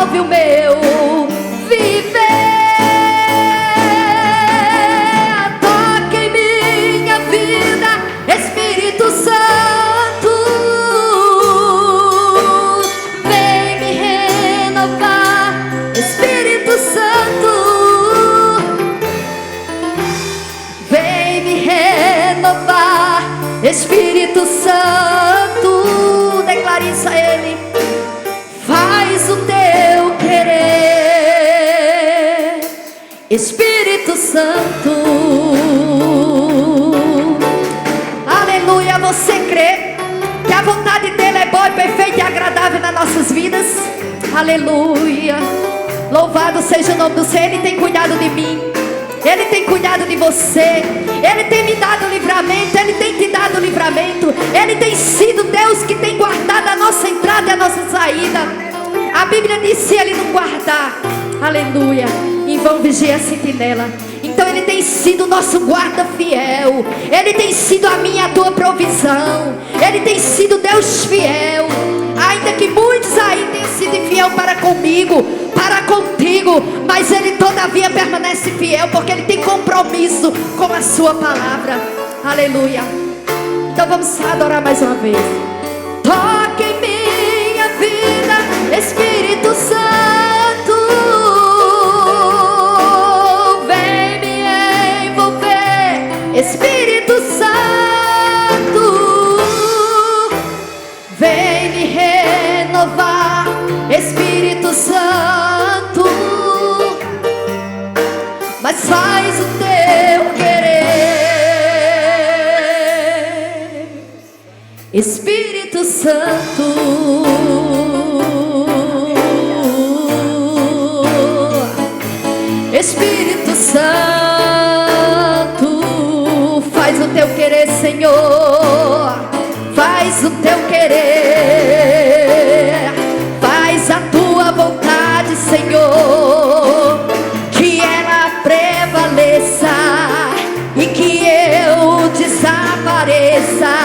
renove o meu viver. Toque em minha vida, Espírito Santo, vem me renovar, Espírito Santo, vem me renovar, Espírito Santo. Declare isso a Ele. Faz o teu querer, Espírito Santo. Aleluia. Você crê que a vontade dele é boa e perfeita e agradável nas nossas vidas? Aleluia. Louvado seja o nome do Senhor. Ele tem cuidado de mim, Ele tem cuidado de você, Ele tem me dado livramento, Ele tem te dado livramento. Ele tem sido Deus que tem guardado a nossa entrada e a nossa saída. A Bíblia diz: se Ele não guardar, aleluia, em vão vigia a sentinela. Então Ele tem sido o nosso guarda fiel, Ele tem sido a minha e a tua provisão, Ele tem sido Deus fiel. Ainda que muitos aí tenham sido infiel para comigo, para contigo, mas Ele todavia permanece fiel, porque Ele tem compromisso com a sua palavra. Aleluia. Então vamos adorar mais uma vez. Toque em minha vida, Espírito Santo, vem me envolver, Espírito Santo, vem me renovar, Espírito Santo. Mas faz o teu querer, Espírito Santo. Espírito Santo, faz o teu querer, Senhor. Faz o teu querer, faz a tua vontade, Senhor. Que ela prevaleça e que eu desapareça,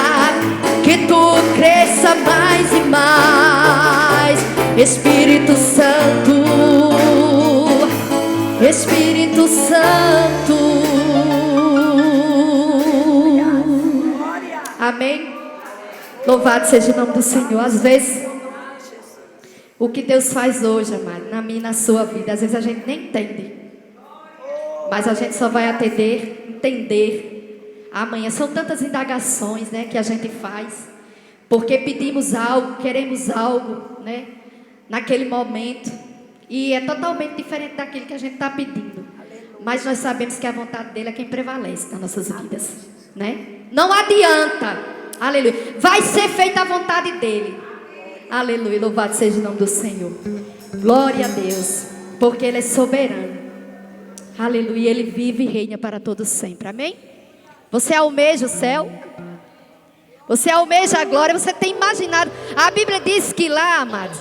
que tu cresça mais e mais. Espírito Santo, Espírito Santo. Amém. Louvado seja o nome do Senhor. Às vezes o que Deus faz hoje, amado, na minha e na sua vida, às vezes a gente nem entende, mas a gente só vai entender amanhã. São tantas indagações, né, que a gente faz, porque pedimos algo, queremos algo, né, naquele momento, e é totalmente diferente daquilo que a gente está pedindo. Mas nós sabemos que a vontade dele é quem prevalece nas nossas vidas, né? Não adianta, aleluia, vai ser feita a vontade dele. Aleluia, louvado seja o nome do Senhor. Glória a Deus, porque Ele é soberano. Aleluia, Ele vive e reina para todos sempre. Amém? Você almeja o céu? Você almeja a glória? Você tem imaginado? A Bíblia diz que lá, amados,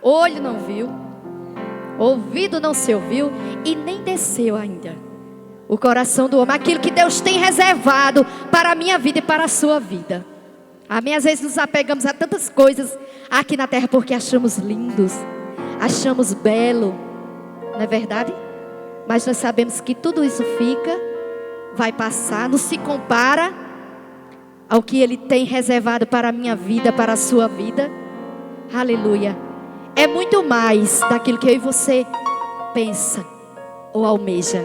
olho não viu, ouvido não se ouviu e nem desceu ainda o coração do homem aquilo que Deus tem reservado para a minha vida e para a sua vida. Amém? Às vezes nos apegamos a tantas coisas aqui na terra porque achamos lindos, achamos belo, não é verdade? Mas nós sabemos que tudo isso fica, vai passar, não se compara ao que Ele tem reservado para a minha vida, para a sua vida. Aleluia. É muito mais daquilo que eu e você pensa ou almeja,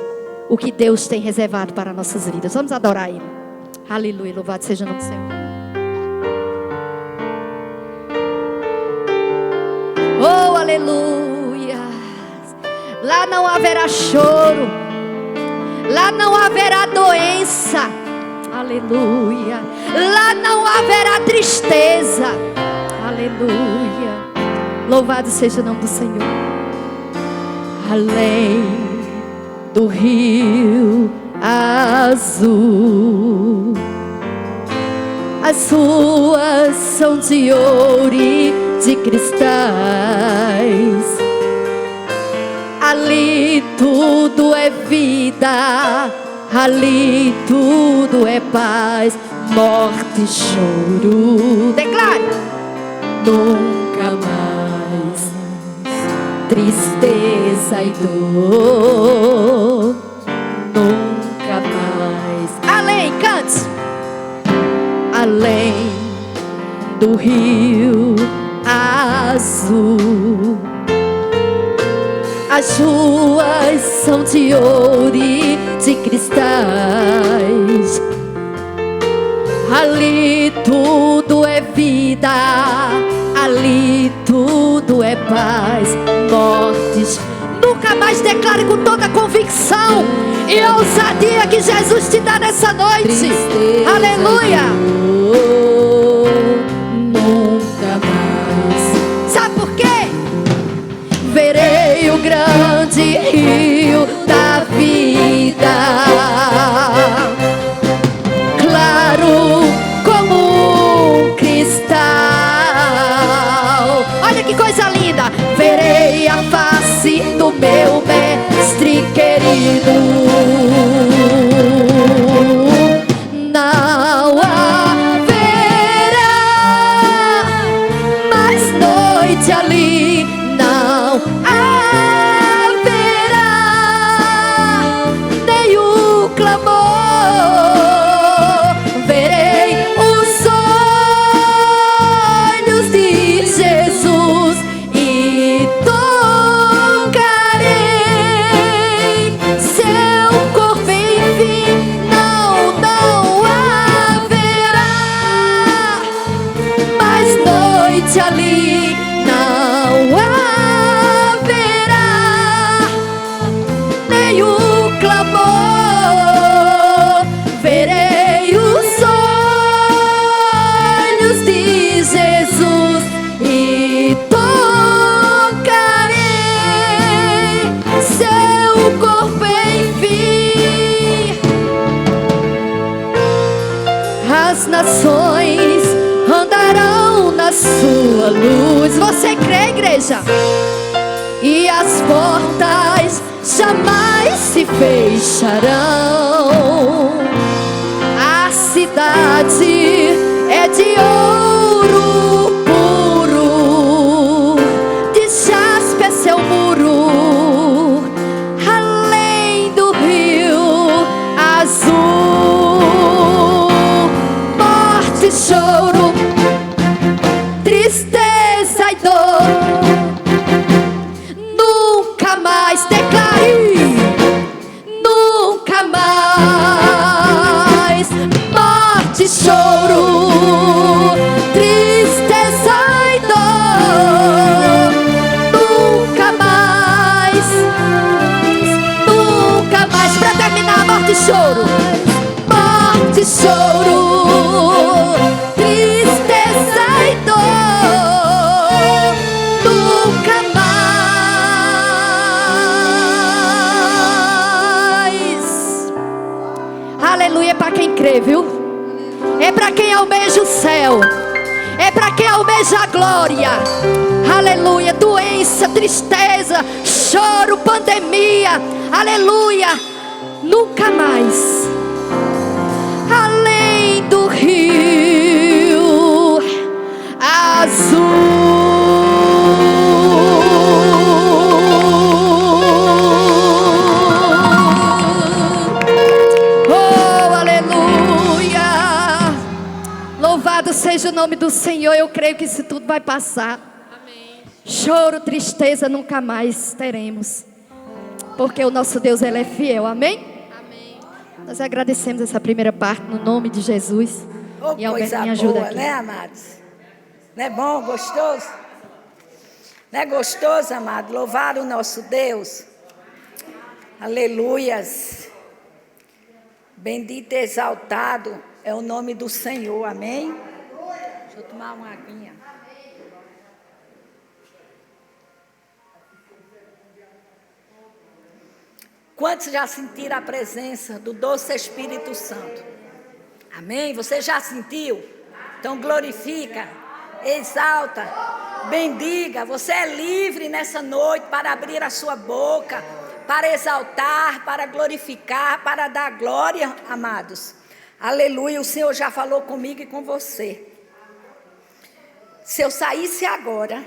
o que Deus tem reservado para nossas vidas. Vamos adorar Ele. Aleluia, louvado seja o nome do Senhor. Oh, aleluia. Lá não haverá choro, lá não haverá doença. Aleluia. Lá não haverá tristeza. Aleluia. Louvado seja o nome do Senhor. Além do rio azul, as ruas são de ouro e de cristais. Ali tudo é vida, ali tudo é paz, morte e choro. Declare: nunca mais. tristeza e dor nunca mais. Além, cante. Além do rio azul, as ruas são de ouro e de cristais. Ali tudo é vida, ali tudo é paz. Mortes nunca mais. Declare com toda a convicção e ousadia que Jesus te dá nessa noite. Tristeza, aleluia. Nunca mais. Sabe por quê? Verei o grande rio da vida, claro como um cristal. Olha que coisa linda. Verei a face do meu mestre querido. Não haverá mais noite ali. Não haverá nenhum clamor. Verei os olhos de Jesus e tocarei seu corpo, enfim. Não haverá mais noite ali. Não haverá nenhum clamor. Verei os olhos de Jesus e tocarei seu corpo, enfim. As nações andarão na sua luz. Você crê, igreja? E as portas jamais se fecharão. A cidade é de ouro puro, de jaspe é seu muro, além do rio azul. Morte e choro, tristeza e dor nunca mais. Declare, nunca mais. Morte, choro, tristeza e dor nunca mais. Nunca mais. Para terminar, morte e choro. Morte, choro, tristeza e dor nunca mais. Aleluia. É para quem crê, viu? É para quem almeja o céu. É para quem almeja a glória. Aleluia. Doença, tristeza, choro, pandemia. Aleluia. Nunca mais. Além do rio azul. Oh, aleluia. Louvado seja o nome do Senhor. Eu creio que isso tudo vai passar. Amém. Choro, tristeza nunca mais teremos, porque o nosso Deus, Ele é fiel. Amém? Nós agradecemos essa primeira parte no nome de Jesus. Oh, e Alberto coisa me ajuda boa, aqui. né, amados? Não é bom, gostoso? Não é gostoso, amado? Louvar o nosso Deus. Aleluias. Bendito e exaltado é o nome do Senhor. Amém? Deixa eu tomar uma aguinha. Quantos já sentiram a presença do doce Espírito Santo? Amém? Você já sentiu? Então glorifica, exalta, bendiga. Você é livre nessa noite para abrir a sua boca, para exaltar, para glorificar, para dar glória, amados. Aleluia, o Senhor já falou comigo e com você. Se eu saísse agora,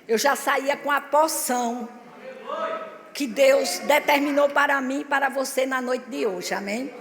eu já saía com a porção que Deus determinou para mim e para você na noite de hoje, amém?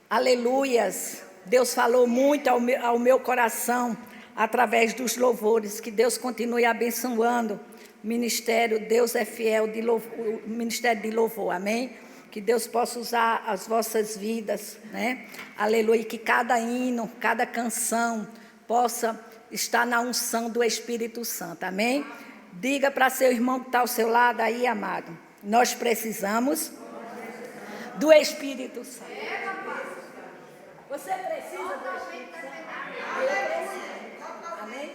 Aleluias. Deus falou muito ao meu coração através dos louvores. Que Deus continue abençoando o ministério Deus é Fiel, o ministério de louvor, amém? Que Deus possa usar as vossas vidas, né? Aleluia. Que cada hino, cada canção possa estar na unção do Espírito Santo, amém? Diga para seu irmão que está ao seu lado aí, amado. Nós precisamos do Espírito Santo. Você precisa do Espírito Santo? Eu preciso. Amém?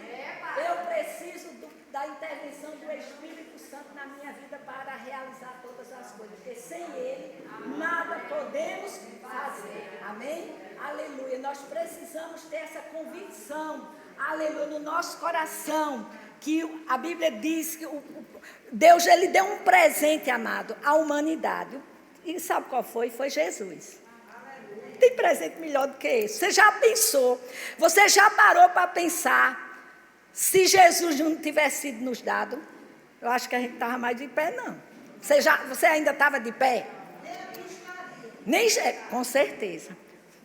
Eu preciso da intervenção do Espírito Santo na minha vida para realizar todas as coisas. Porque sem Ele, nada podemos fazer. Amém? Aleluia. Nós precisamos ter essa convicção, aleluia, no nosso coração, que a Bíblia diz que Deus, Ele deu um presente, amado, à humanidade. E sabe qual foi? Foi Jesus. Não tem presente melhor do que esse. Você já pensou? Você já parou para pensar se Jesus não tivesse sido nos dado? Eu acho que a gente estava mais de pé, não. Você ainda estava de pé? Nem, com certeza.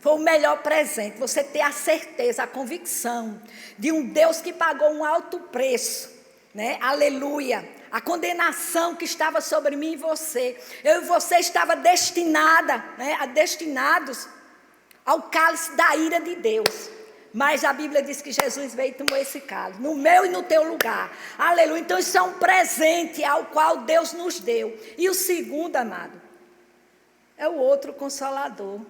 Foi o melhor presente, você ter a certeza, a convicção de um Deus que pagou um alto preço, né? Aleluia. A condenação que estava sobre mim e você. Eu e você estava destinada, né? Destinados ao cálice da ira de Deus. Mas a Bíblia diz que Jesus veio e tomou esse cálice, no meu e no teu lugar. Aleluia. Então isso é um presente ao qual Deus nos deu. E o segundo, amado, é o outro Consolador.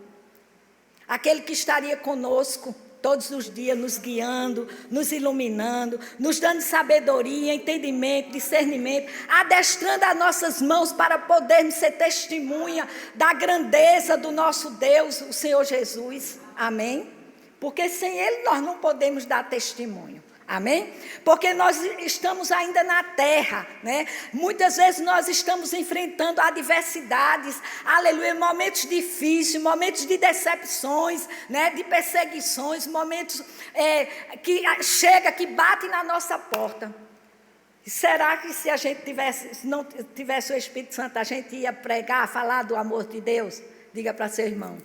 Aquele que estaria conosco todos os dias, nos guiando, nos iluminando, nos dando sabedoria, entendimento, discernimento, adestrando as nossas mãos para podermos ser testemunha da grandeza do nosso Deus, o Senhor Jesus. Amém? Porque sem Ele nós não podemos dar testemunho. Amém? Porque nós estamos ainda na terra, né? Muitas vezes nós estamos enfrentando adversidades, aleluia, momentos difíceis, momentos de decepções, né? De perseguições, momentos que chega, que bate na nossa porta. Será que se a gente se não tivesse o Espírito Santo, a gente ia pregar, falar do amor de Deus? Diga para seu irmão.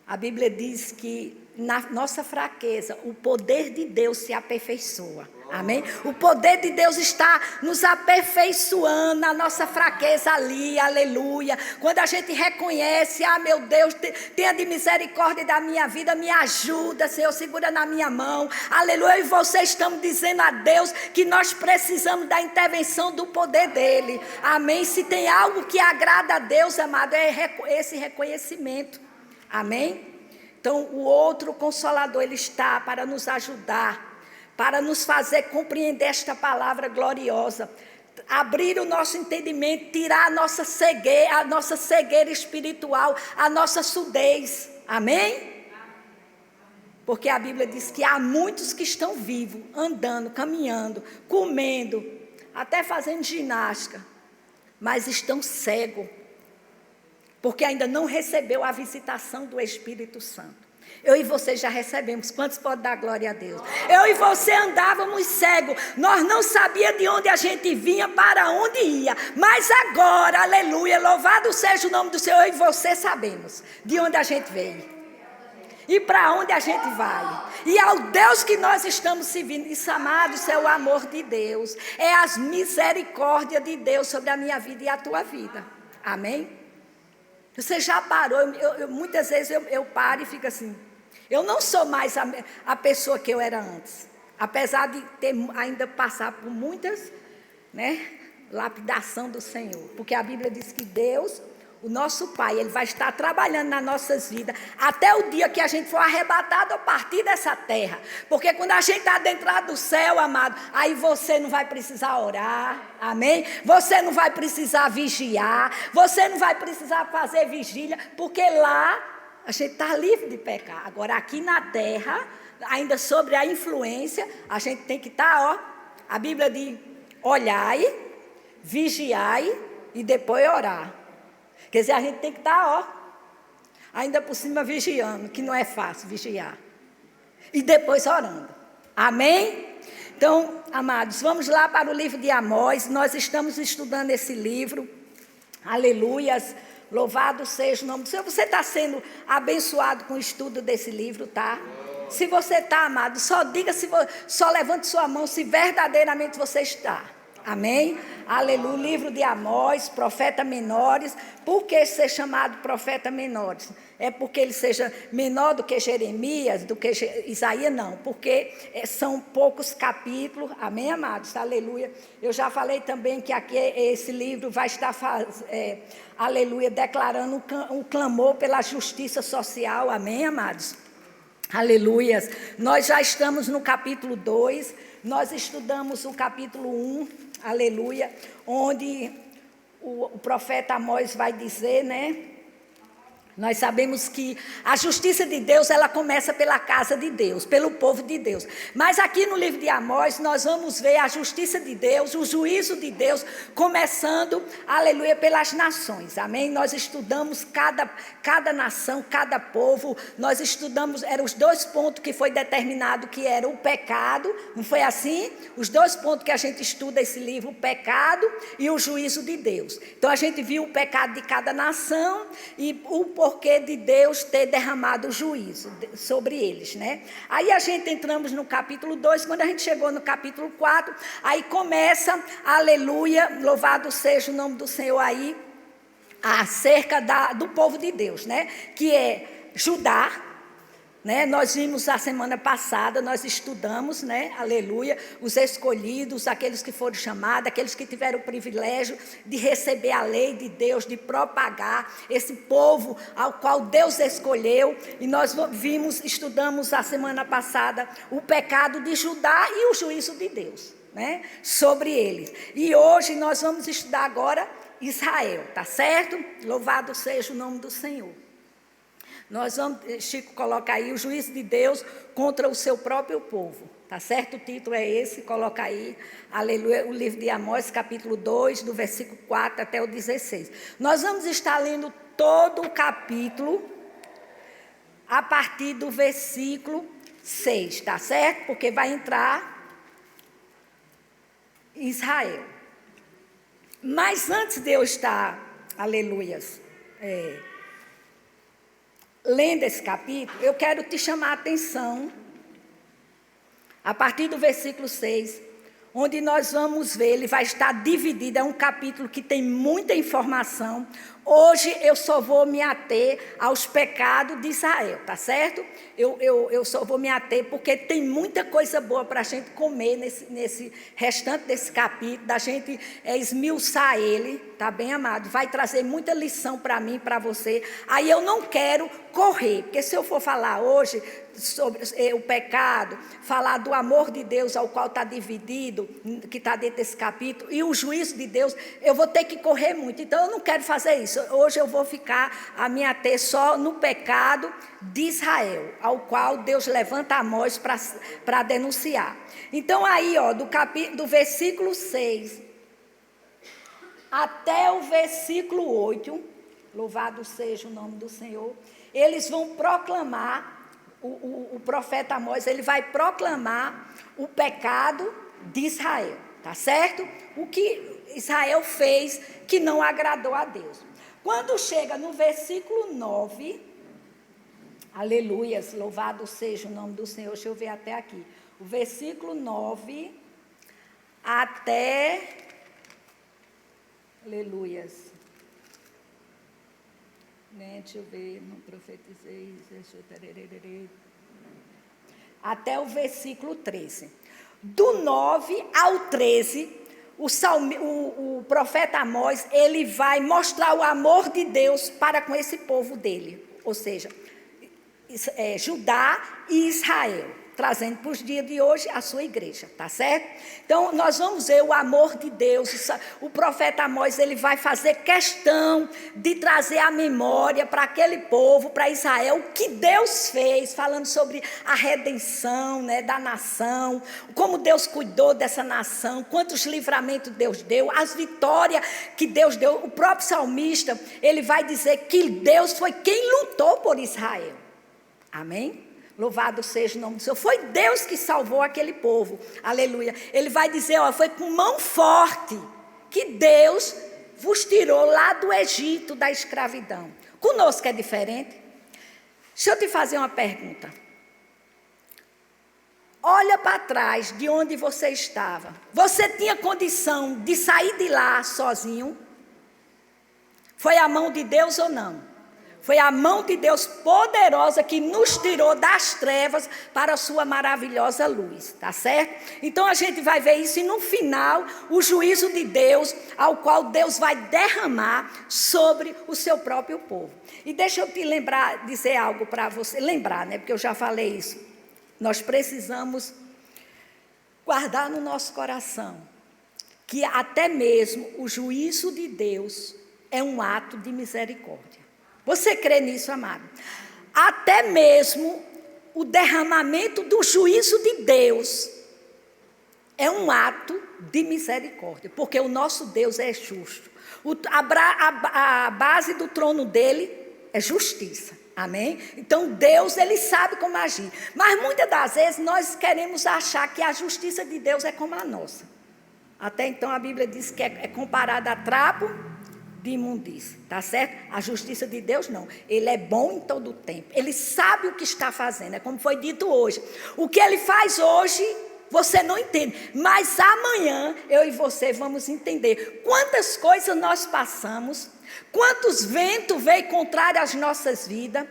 A Bíblia diz que na nossa fraqueza, o poder de Deus se aperfeiçoa. Amém? O poder de Deus está nos aperfeiçoando na nossa fraqueza ali, aleluia. Quando a gente reconhece, meu Deus, tenha de misericórdia da minha vida, me ajuda, Senhor, segura na minha mão, aleluia. E vocês estão dizendo a Deus que nós precisamos da intervenção do poder dEle. Amém? Se tem algo que agrada a Deus, amado, é esse reconhecimento. Amém? Então, o outro Consolador, Ele está para nos ajudar, para nos fazer compreender esta palavra gloriosa, abrir o nosso entendimento, tirar a nossa cegueira espiritual, a nossa surdez. Amém? Porque a Bíblia diz que há muitos que estão vivos, andando, caminhando, comendo, até fazendo ginástica, mas estão cegos. Porque ainda não recebeu a visitação do Espírito Santo. Eu e você já recebemos. Quantos podem dar glória a Deus? Eu e você andávamos cegos. Nós não sabíamos de onde a gente vinha, para onde ia. Mas agora, aleluia, louvado seja o nome do Senhor. Eu e você sabemos de onde a gente veio. E para onde a gente vai. E ao Deus que nós estamos servindo. Isso, amado, isso é o amor de Deus. É as misericórdias de Deus sobre a minha vida e a tua vida. Amém? Você já parou, muitas vezes eu paro e fico assim, eu não sou mais a pessoa que eu era antes, apesar de ter ainda passar por muitas, né, lapidação do Senhor, porque a Bíblia diz que Deus, o nosso Pai, Ele vai estar trabalhando nas nossas vidas, até o dia que a gente for arrebatado a partir dessa terra, porque quando a gente está dentro do céu, amado, aí você não vai precisar orar, amém? Você não vai precisar vigiar, você não vai precisar fazer vigília, porque lá a gente está livre de pecar. Agora aqui na terra, ainda sobre a influência, a gente tem que estar, a Bíblia diz, olhai, vigiai e depois orar. Quer dizer, a gente tem que estar, ainda por cima vigiando, que não é fácil vigiar. E depois orando. Amém? Então, amados, vamos lá para o livro de Amós. Nós estamos estudando esse livro. Aleluias. Louvado seja o nome do Senhor. Você está sendo abençoado com o estudo desse livro, tá? Se você está, amado, só diga, só levante sua mão se verdadeiramente você está. Amém? Aleluia. Livro de Amós, profeta menores. Por que ser chamado profeta menores? É porque ele seja menor do que Jeremias, do que Isaías? Não, porque são poucos capítulos. Amém, amados? Aleluia. Eu já falei também que aqui esse livro vai estar, aleluia, declarando um clamor pela justiça social. Amém, amados? Aleluias. Nós já estamos no capítulo 2, nós estudamos o capítulo 1, aleluia, onde o profeta Amós vai dizer, né? Nós sabemos que a justiça de Deus, ela começa pela casa de Deus, pelo povo de Deus. Mas aqui no livro de Amós, nós vamos ver a justiça de Deus, o juízo de Deus, começando, aleluia, pelas nações. Amém? Nós estudamos cada nação, cada povo. Nós estudamos, eram os 2 pontos que foi determinado, que era o pecado. Não foi assim? Os 2 pontos que a gente estuda esse livro, o pecado e o juízo de Deus. Então, a gente viu o pecado de cada nação e o porquê de Deus ter derramado o juízo sobre eles, né? Aí a gente entramos no capítulo 2, quando a gente chegou no capítulo 4, aí começa, aleluia, louvado seja o nome do Senhor aí, acerca do povo de Deus, né? Que é Judá, né? Nós vimos a semana passada, nós estudamos, né? Aleluia, os escolhidos, aqueles que foram chamados, aqueles que tiveram o privilégio de receber a lei de Deus, de propagar esse povo ao qual Deus escolheu. E nós estudamos a semana passada o pecado de Judá e o juízo de Deus, né? Sobre eles. E hoje nós vamos estudar agora Israel, tá certo? Louvado seja o nome do Senhor. Nós vamos, Chico coloca aí, o juízo de Deus contra o seu próprio povo, tá certo? O título é esse, coloca aí, aleluia, o livro de Amós, capítulo 2, do versículo 4 até o 16. Nós vamos estar lendo todo o capítulo a partir do versículo 6, tá certo? Porque vai entrar Israel. Mas antes de eu estar, aleluias, lendo esse capítulo, eu quero te chamar a atenção, a partir do versículo 6, onde nós vamos ver, ele vai estar dividido, é um capítulo que tem muita informação. Hoje eu só vou me ater aos pecados de Israel, tá certo? Eu só vou me ater porque tem muita coisa boa para a gente comer nesse restante desse capítulo, da gente esmiuçar ele, tá bem, amado? Vai trazer muita lição para mim, para você. Aí eu não quero correr, porque se eu for falar hoje sobre o pecado, falar do amor de Deus ao qual está dividido, que está dentro desse capítulo, e o juízo de Deus, eu vou ter que correr muito. Então eu não quero fazer isso. Hoje eu vou ficar a me ater só no pecado de Israel, ao qual Deus levanta Amós para denunciar. Então aí, do versículo 6 até o versículo 8, louvado seja o nome do Senhor, eles vão proclamar, o profeta Amós, ele vai proclamar o pecado de Israel, tá certo? O que Israel fez que não agradou a Deus. Quando chega no versículo 9, aleluias, louvado seja o nome do Senhor, deixa eu ver até aqui, o versículo 9 até, aleluias, né, deixa eu ver, não profetizei, até o versículo 13, do 9 ao 13, o profeta Amós, ele vai mostrar o amor de Deus para com esse povo dele, ou seja, Judá e Israel, trazendo para os dias de hoje a sua igreja, tá certo? Então, nós vamos ver o amor de Deus. O profeta Amós, ele vai fazer questão de trazer à memória para aquele povo, para Israel, o que Deus fez, falando sobre a redenção, né, da nação, como Deus cuidou dessa nação, quantos livramentos Deus deu, as vitórias que Deus deu. O próprio salmista, ele vai dizer que Deus foi quem lutou por Israel. Amém? Louvado seja o nome do Senhor. Foi Deus que salvou aquele povo. Aleluia. Ele vai dizer, foi com mão forte que Deus vos tirou lá do Egito, da escravidão. Conosco é diferente. Deixa eu te fazer uma pergunta. Olha para trás de onde você estava. Você tinha condição de sair de lá sozinho? Foi a mão de Deus ou não? Foi a mão de Deus poderosa que nos tirou das trevas para a sua maravilhosa luz, tá certo? Então a gente vai ver isso e no final o juízo de Deus, ao qual Deus vai derramar sobre o seu próprio povo. E deixa eu te dizer algo para você, lembrar, né? Porque eu já falei isso. Nós precisamos guardar no nosso coração que até mesmo o juízo de Deus é um ato de misericórdia. Você crê nisso, amado? Até mesmo o derramamento do juízo de Deus é um ato de misericórdia, porque o nosso Deus é justo. A base do trono dele é justiça, amém? Então Deus, ele sabe como agir. Mas muitas das vezes nós queremos achar que a justiça de Deus é como a nossa. Até então a Bíblia diz que é comparada a trapo de imundícia, tá certo? A justiça de Deus não, ele é bom em todo o tempo, ele sabe o que está fazendo, é como foi dito hoje, o que ele faz hoje, você não entende, mas amanhã, eu e você vamos entender, quantas coisas nós passamos, quantos ventos veio contrário às nossas vidas,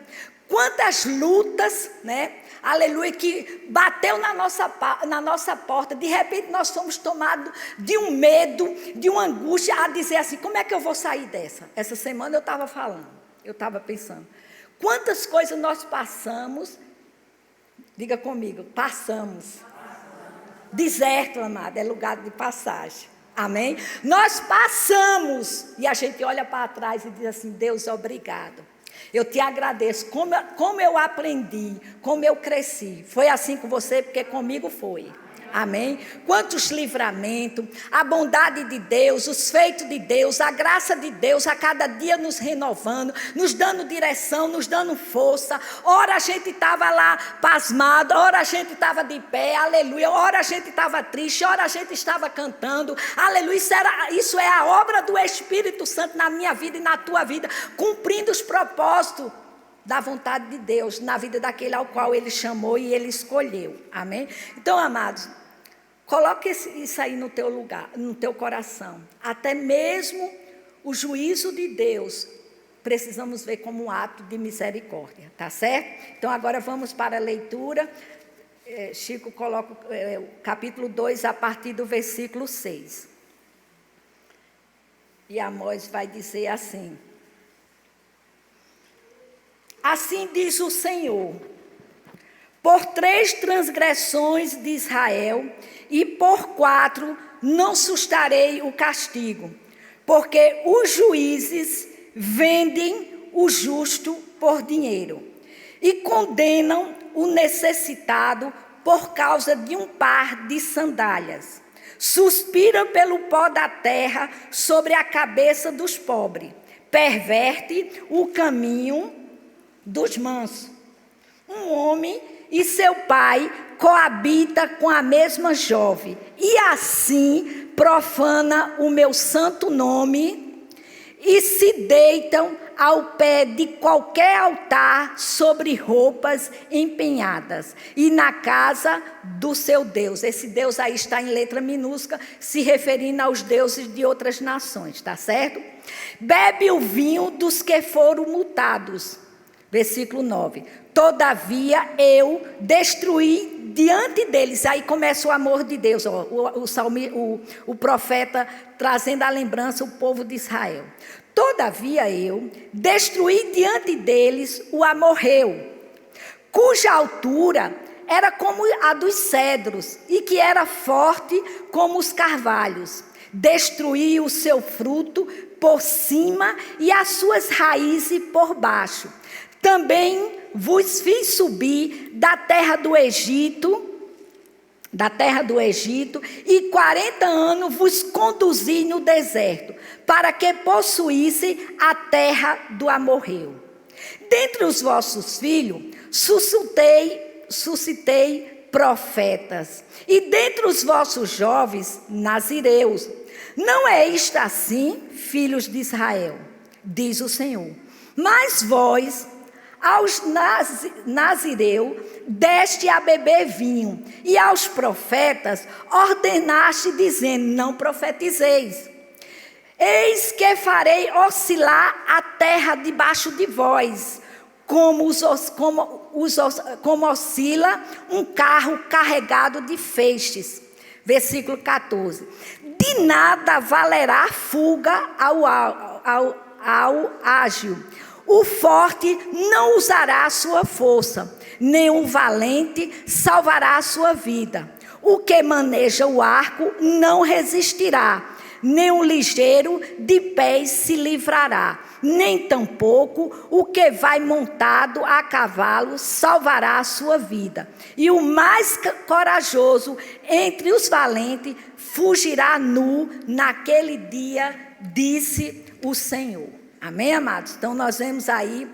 quantas lutas, né? Aleluia, que bateu na nossa porta, de repente nós fomos tomados de um medo, de uma angústia, a dizer assim, como é que eu vou sair dessa? Essa semana eu estava falando, eu estava pensando, quantas coisas nós passamos, diga comigo, passamos. Deserto, amado, é lugar de passagem, amém? Nós passamos, e a gente olha para trás e diz assim, Deus, obrigado. Eu te agradeço, como eu aprendi, como eu cresci. Foi assim com você, porque comigo foi. Amém? Quantos livramentos, a bondade de Deus, os feitos de Deus, a graça de Deus, a cada dia nos renovando, nos dando direção, nos dando força. Ora a gente estava lá pasmado, ora a gente estava de pé, aleluia. Ora a gente estava triste, ora a gente estava cantando, aleluia. Isso é a obra do Espírito Santo na minha vida e na tua vida, cumprindo os propósitos da vontade de Deus, na vida daquele ao qual Ele chamou e Ele escolheu, amém? Então, amados, coloque isso aí no teu lugar, no teu coração, até mesmo o juízo de Deus, precisamos ver como um ato de misericórdia, tá certo? Então, agora vamos para a leitura, Chico coloca o capítulo 2, a partir do versículo 6, e Amós vai dizer assim, assim diz o Senhor, por 3 transgressões de Israel e por 4 não sustarei o castigo, porque os juízes vendem o justo por dinheiro e condenam o necessitado por causa de um par de sandálias. Suspiram pelo pó da terra sobre a cabeça dos pobres, perverte o caminho dos mansos. Um homem e seu pai coabita com a mesma jovem, e assim profana o meu santo nome, e se deitam ao pé de qualquer altar sobre roupas empenhadas, e na casa do seu Deus. Esse Deus aí está em letra minúscula, se referindo aos deuses de outras nações, tá certo? Bebe o vinho dos que foram multados. Versículo 9, todavia eu destruí diante deles, aí começa o amor de Deus, ó, o profeta trazendo à lembrança o povo de Israel. Todavia eu destruí diante deles o amorreu, cuja altura era como a dos cedros, e que era forte como os carvalhos. Destruí o seu fruto por cima e as suas raízes por baixo. Também vos fiz subir da terra do Egito, e 40 anos vos conduzi no deserto, para que possuísse a terra do amorreu. Dentre os vossos filhos, suscitei suscitei profetas, e dentre os vossos jovens, nazireus. Não é isto assim, filhos de Israel, diz o Senhor. Mas vós, aos nazireus, deste a beber vinho, e aos profetas ordenaste, dizendo: não profetizeis. Eis que farei oscilar a terra debaixo de vós, como oscila um carro carregado de feixes. Versículo 14. De nada valerá fuga ao ágil. O forte não usará a sua força, nem o valente salvará a sua vida. O que maneja o arco não resistirá, nem o ligeiro de pés se livrará, nem tampouco o que vai montado a cavalo salvará a sua vida. E o mais corajoso entre os valentes fugirá nu naquele dia, disse o Senhor. Amém, amados? Então nós vemos aí,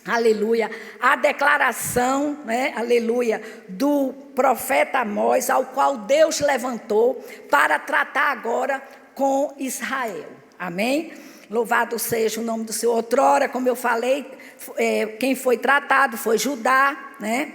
aleluia, a declaração, né, aleluia, do profeta Amós, ao qual Deus levantou para tratar agora com Israel. Amém? Louvado seja o nome do Senhor. Outrora, como eu falei, quem foi tratado foi Judá, né?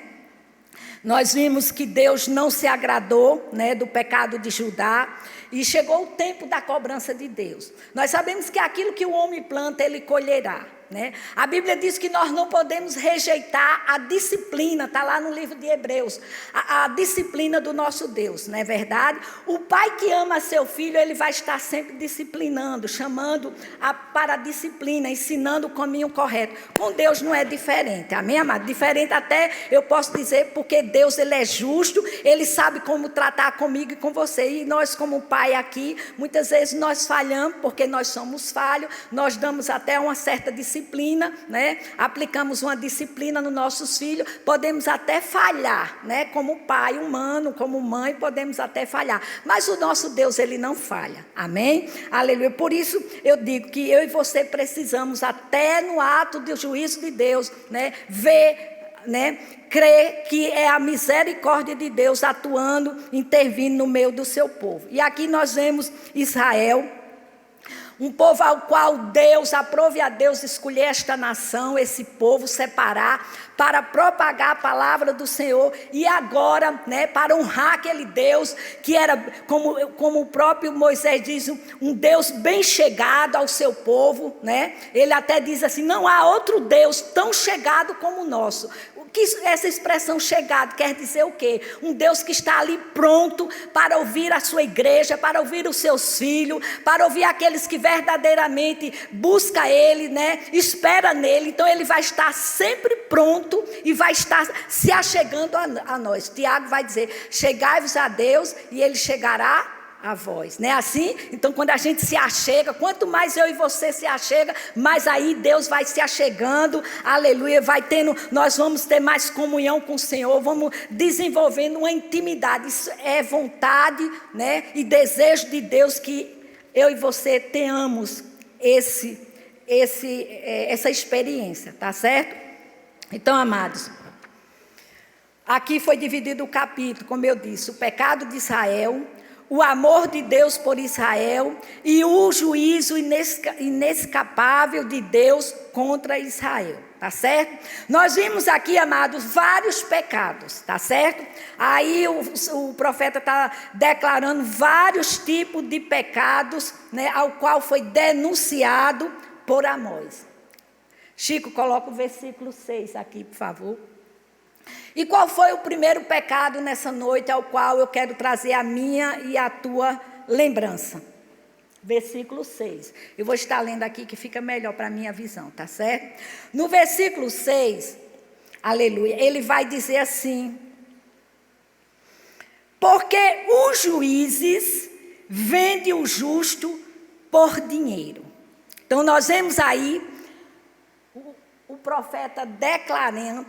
Nós vimos que Deus não se agradou, né, do pecado de Judá, e chegou o tempo da cobrança de Deus. Nós sabemos que aquilo que o homem planta, ele colherá, né? A Bíblia diz que nós não podemos rejeitar a disciplina, está lá no livro de Hebreus, a disciplina do nosso Deus, não é verdade? O pai que ama seu filho, ele vai estar sempre disciplinando, chamando para a disciplina, ensinando o caminho correto. Com Deus não é diferente, amém, amado? Diferente até, eu posso dizer, porque Deus, ele é justo, ele sabe como tratar comigo e com você, e nós como pai aqui, muitas vezes nós falhamos, porque nós somos falhos, nós damos até uma certa disciplina, né? Aplicamos uma disciplina nos nossos filhos, podemos até falhar, né? Como pai humano, como mãe, podemos até falhar, mas o nosso Deus, ele não falha, amém? Aleluia. Por isso eu digo que eu e você precisamos, até no ato do juízo de Deus, né, ver, né, crer que é a misericórdia de Deus atuando, intervindo no meio do seu povo. E aqui nós vemos Israel, um povo ao qual Deus, aprove a Deus escolher esta nação, esse povo, separar, para propagar a palavra do Senhor, e agora, né, para honrar aquele Deus, que era, como o próprio Moisés diz, um Deus bem chegado ao seu povo, né? Ele até diz assim: não há outro Deus tão chegado como o nosso. Essa expressão chegado quer dizer o quê? Um Deus que está ali pronto para ouvir a sua igreja, para ouvir os seus filhos, para ouvir aqueles que verdadeiramente buscam Ele, né? Espera nele. Então Ele vai estar sempre pronto e vai estar se achegando a nós. Tiago vai dizer: chegai-vos a Deus e Ele chegará a vós, não é assim? Então quando a gente se achega, quanto mais eu e você se achega, mais aí Deus vai se achegando, aleluia, nós vamos ter mais comunhão com o Senhor, vamos desenvolvendo uma intimidade. Isso é vontade, né, e desejo de Deus, que eu e você tenhamos essa experiência, tá certo? Então, amados, aqui foi dividido o capítulo, como eu disse, o pecado de Israel, o amor de Deus por Israel e o juízo inescapável de Deus contra Israel, tá certo? Nós vimos aqui, amados, vários pecados, tá certo? Aí o profeta está declarando vários tipos de pecados, né, ao qual foi denunciado por Amós. Chico, coloca o versículo 6 aqui, por favor. E qual foi o primeiro pecado nessa noite ao qual eu quero trazer a minha e a tua lembrança? Versículo 6. Eu vou estar lendo aqui que fica melhor para a minha visão, tá certo? No versículo 6, aleluia, ele vai dizer assim: porque os juízes vendem o justo por dinheiro. Então nós vemos aí o profeta declarando,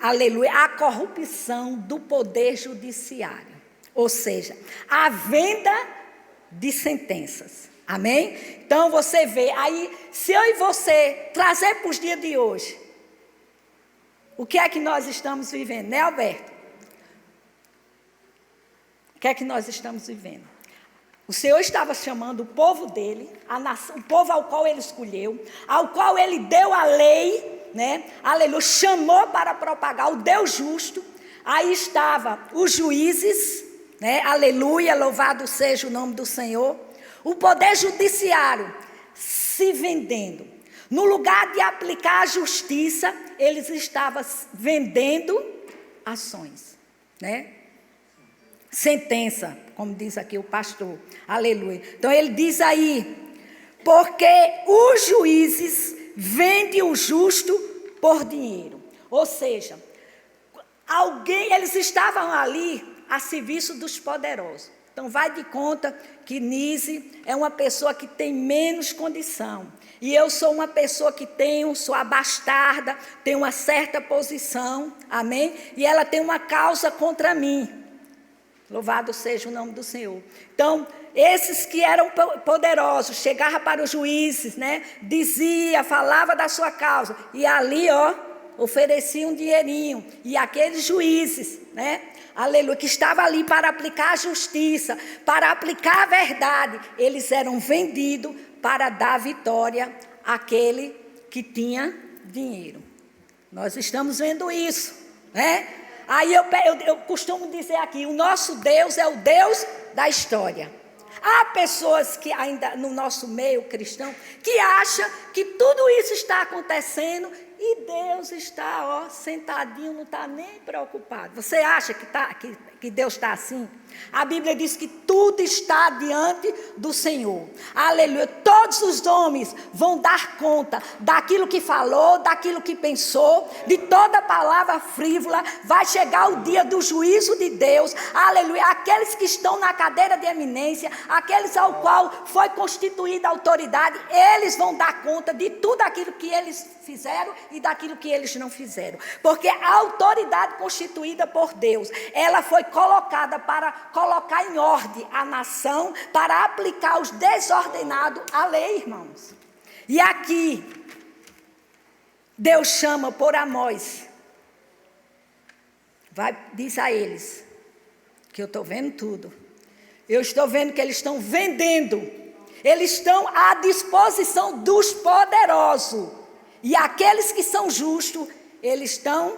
aleluia, a corrupção do poder judiciário. Ou seja, a venda de sentenças. Amém? Então você vê, aí, se eu e você trazer para os dias de hoje, O que é que nós estamos vivendo, né, Alberto? O que é que nós estamos vivendo? O Senhor estava chamando o povo dele, a nação, o povo ao qual ele escolheu, ao qual ele deu a lei, né? Aleluia, chamou para propagar o Deus justo. Aí estava os juízes, né? Aleluia, louvado seja o nome do Senhor. O poder judiciário se vendendo. No lugar de aplicar a justiça, eles estavam vendendo ações, né? Sentença, como diz aqui o pastor. Aleluia. Então ele diz aí, porque os juízes vendem o justo por dinheiro. Ou seja, eles estavam ali a serviço dos poderosos. Então vai de conta que Nise é uma pessoa que tem menos condição. E eu sou uma pessoa que sou a bastarda, tenho uma certa posição, amém? E ela tem uma causa contra mim. Louvado seja o nome do Senhor. Então, esses que eram poderosos, chegavam para os juízes, né? Falava da sua causa. E ali, ofereciam um dinheirinho. E aqueles juízes, né? Aleluia, que estavam ali para aplicar a justiça, para aplicar a verdade, eles eram vendidos para dar vitória àquele que tinha dinheiro. Nós estamos vendo isso, né? Aí eu costumo dizer aqui, o nosso Deus é o Deus da história. Há pessoas que ainda no nosso meio cristão que acham que tudo isso está acontecendo e Deus está sentadinho, não está nem preocupado. Você acha que Deus está assim? A Bíblia diz que tudo está diante do Senhor. Aleluia. Todos os homens vão dar conta daquilo que falou, daquilo que pensou, de toda palavra frívola. Vai chegar o dia do juízo de Deus. Aleluia. Aqueles que estão na cadeira de eminência, aqueles ao qual foi constituída a autoridade, eles vão dar conta de tudo aquilo que eles fizeram e daquilo que eles não fizeram. Porque a autoridade constituída por Deus, ela foi colocada para colocar em ordem a nação, para aplicar os desordenados à lei, irmãos. E aqui, Deus chama por Amós. Diz a eles, que eu estou vendo tudo. Eu estou vendo que eles estão vendendo. Eles estão à disposição dos poderosos. E aqueles que são justos, eles estão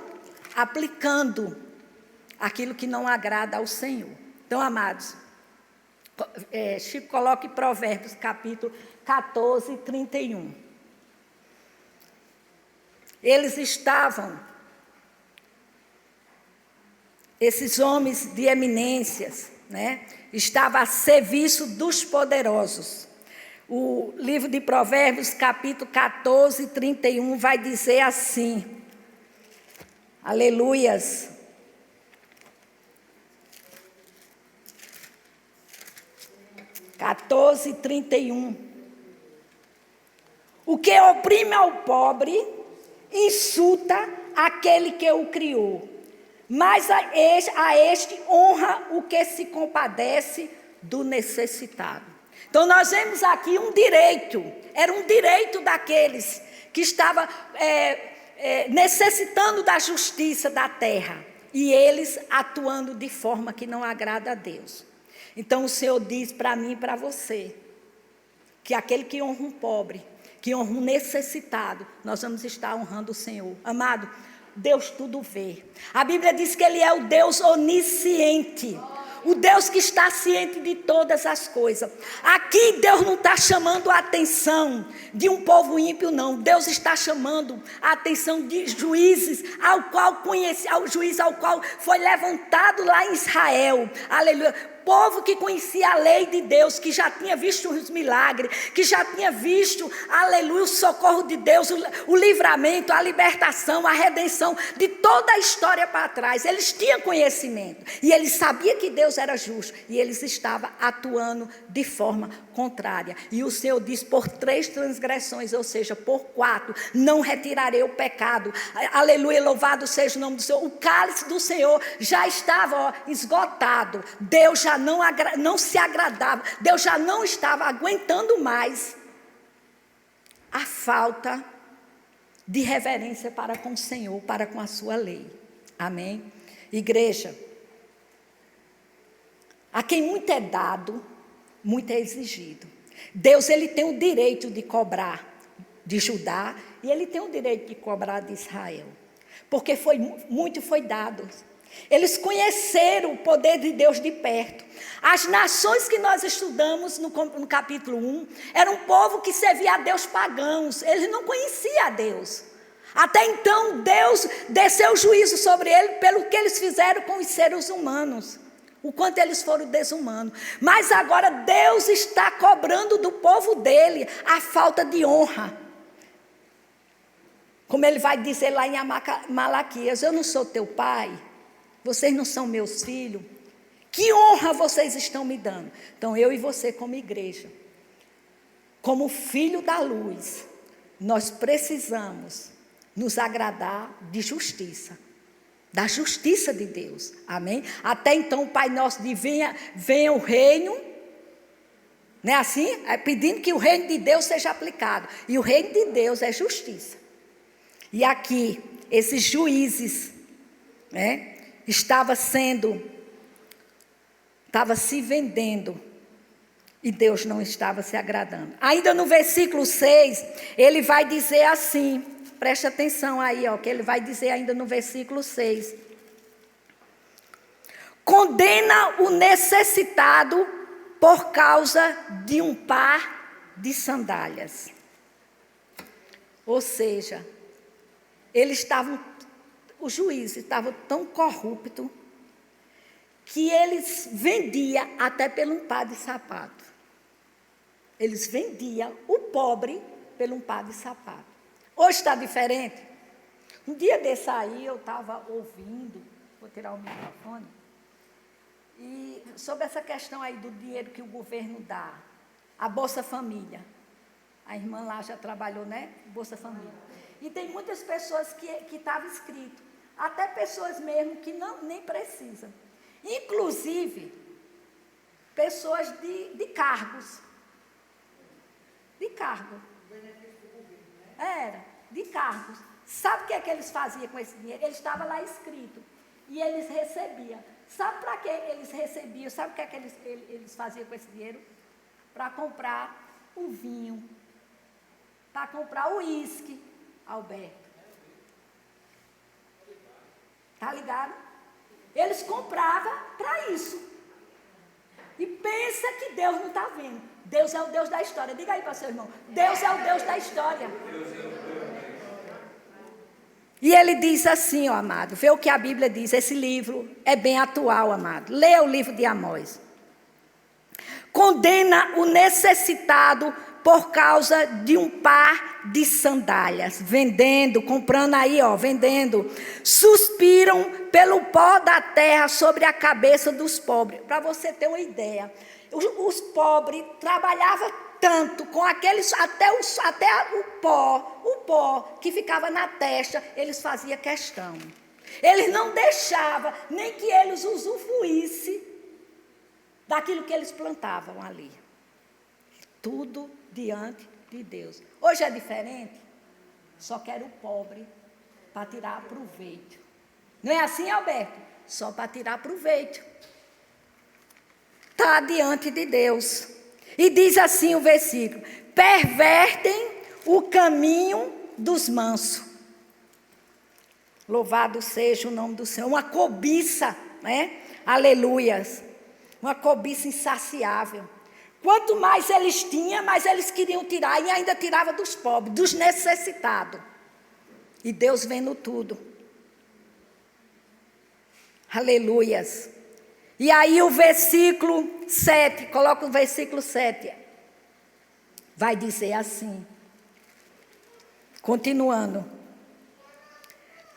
aplicando aquilo que não agrada ao Senhor. Então, amados, Chico coloque Provérbios, capítulo 14, 31. Eles estavam, esses homens de eminências, né, estavam a serviço dos poderosos. O livro de Provérbios, capítulo 14, 31, vai dizer assim, aleluias, 14, 31. O que oprime ao pobre, insulta aquele que o criou, mas a este honra o que se compadece do necessitado. Então nós vemos aqui um direito, era um direito daqueles que estavam necessitando da justiça da terra, e eles atuando de forma que não agrada a Deus. Então o Senhor diz para mim e para você, que aquele que honra um pobre, que honra um necessitado, nós vamos estar honrando o Senhor. Amado, Deus tudo vê. A Bíblia diz que Ele é o Deus onisciente, o Deus que está ciente de todas as coisas. Aqui Deus não está chamando a atenção de um povo ímpio, não. Deus está chamando a atenção de juízes, ao juiz ao qual foi levantado lá em Israel. Aleluia. Povo que conhecia a lei de Deus, que já tinha visto os milagres, que já tinha visto, aleluia, o socorro de Deus, o livramento, a libertação, a redenção de toda a história para trás. Eles tinham conhecimento e eles sabiam que Deus era justo e eles estavam atuando de forma contrária. E o Senhor diz, por 3 transgressões, ou seja, por 4, não retirarei o pecado. Aleluia, louvado seja o nome do Senhor. O cálice do Senhor já estava esgotado. Deus já não se agradava, Deus já não estava aguentando mais a falta de reverência para com o Senhor, para com a sua lei. Amém? Igreja, a quem muito é dado, muito é exigido. Deus, ele tem o direito de cobrar de Judá e ele tem o direito de cobrar de Israel. Porque muito foi dado. Eles conheceram o poder de Deus de perto. As nações que nós estudamos no capítulo 1, era um povo que servia a Deus pagãos. Eles não conheciam a Deus. Até então, Deus desceu juízo sobre eles pelo que eles fizeram com os seres humanos. O quanto eles foram desumanos. Mas agora Deus está cobrando do povo dele a falta de honra. Como ele vai dizer lá em Malaquias, eu não sou teu pai, vocês não são meus filhos. Que honra vocês estão me dando? Então eu e você como igreja, como filho da luz, nós precisamos nos agradar de justiça. Da justiça de Deus, amém? Até então o Pai Nosso diz, venha o reino, não é assim? É pedindo que o reino de Deus seja aplicado, e o reino de Deus é justiça. E aqui, esses juízes, né, estava se vendendo, e Deus não estava se agradando. Ainda no versículo 6, ele vai dizer assim, preste atenção aí, ó, que ele vai dizer ainda no versículo 6. Condena o necessitado por causa de um par de sandálias. Ou seja, os juízes estavam tão corruptos que eles vendiam até pelo um par de sapato. Eles vendiam o pobre pelo um par de sapato. Hoje está diferente. Um dia desse aí eu estava ouvindo, vou tirar o microfone, e sobre essa questão aí do dinheiro que o governo dá, a Bolsa Família. A irmã lá já trabalhou, né? Bolsa Família. E tem muitas pessoas que estavam inscritas, até pessoas mesmo que nem precisam. Inclusive, pessoas de cargos. De cargo. Era, de cargos. Sabe o que é que eles faziam com esse dinheiro? Eles estavam lá escrito. E eles recebiam. Sabe para que eles recebiam? Sabe o que é que eles faziam com esse dinheiro? Para comprar o vinho. Para comprar o uísque, Alberto. Tá ligado? Eles compravam para isso. E pensa que Deus não está vendo. Deus é o Deus da história. Diga aí para seu irmão. Deus é o Deus da história. E ele diz assim, ó, amado. Vê o que a Bíblia diz. Esse livro é bem atual, amado. Leia o livro de Amós. Condena o necessitado por causa de um par de sandálias. Vendendo, comprando aí, ó, vendendo. Suspiram pelo pó da terra sobre a cabeça dos pobres. Para você ter uma ideia. Os pobres trabalhavam tanto com aqueles, até o pó que ficava na testa, eles faziam questão. Eles não deixavam nem que eles usufruíssem daquilo que eles plantavam ali. Tudo diante de Deus. Hoje é diferente. Só quero o pobre para tirar proveito. Não é assim, Alberto? Só para tirar proveito. Está diante de Deus. E diz assim o versículo: pervertem o caminho dos mansos. Louvado seja o nome do Senhor. Uma cobiça, né? Aleluias. Uma cobiça insaciável. Quanto mais eles tinham, mais eles queriam tirar. E ainda tirava dos pobres, dos necessitados. E Deus vendo tudo. Aleluias. E aí o versículo 7, coloca o versículo 7. Vai dizer assim. Continuando.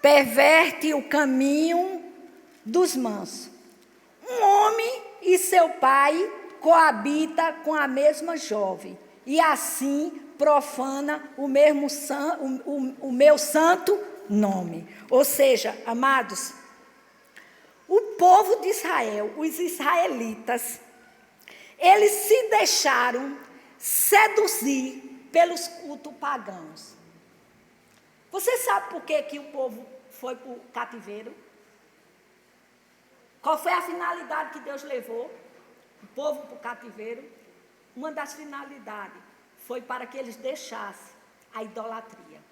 Perverte o caminho dos mansos. Um homem e seu pai coabita com a mesma jovem, e assim profana o meu santo nome. Ou seja, amados, o povo de Israel, os israelitas, eles se deixaram seduzir pelos cultos pagãos. Você sabe por que o povo foi para o cativeiro? Qual foi a finalidade que Deus levou o povo para o cativeiro? Uma das finalidades foi para que eles deixassem a idolatria.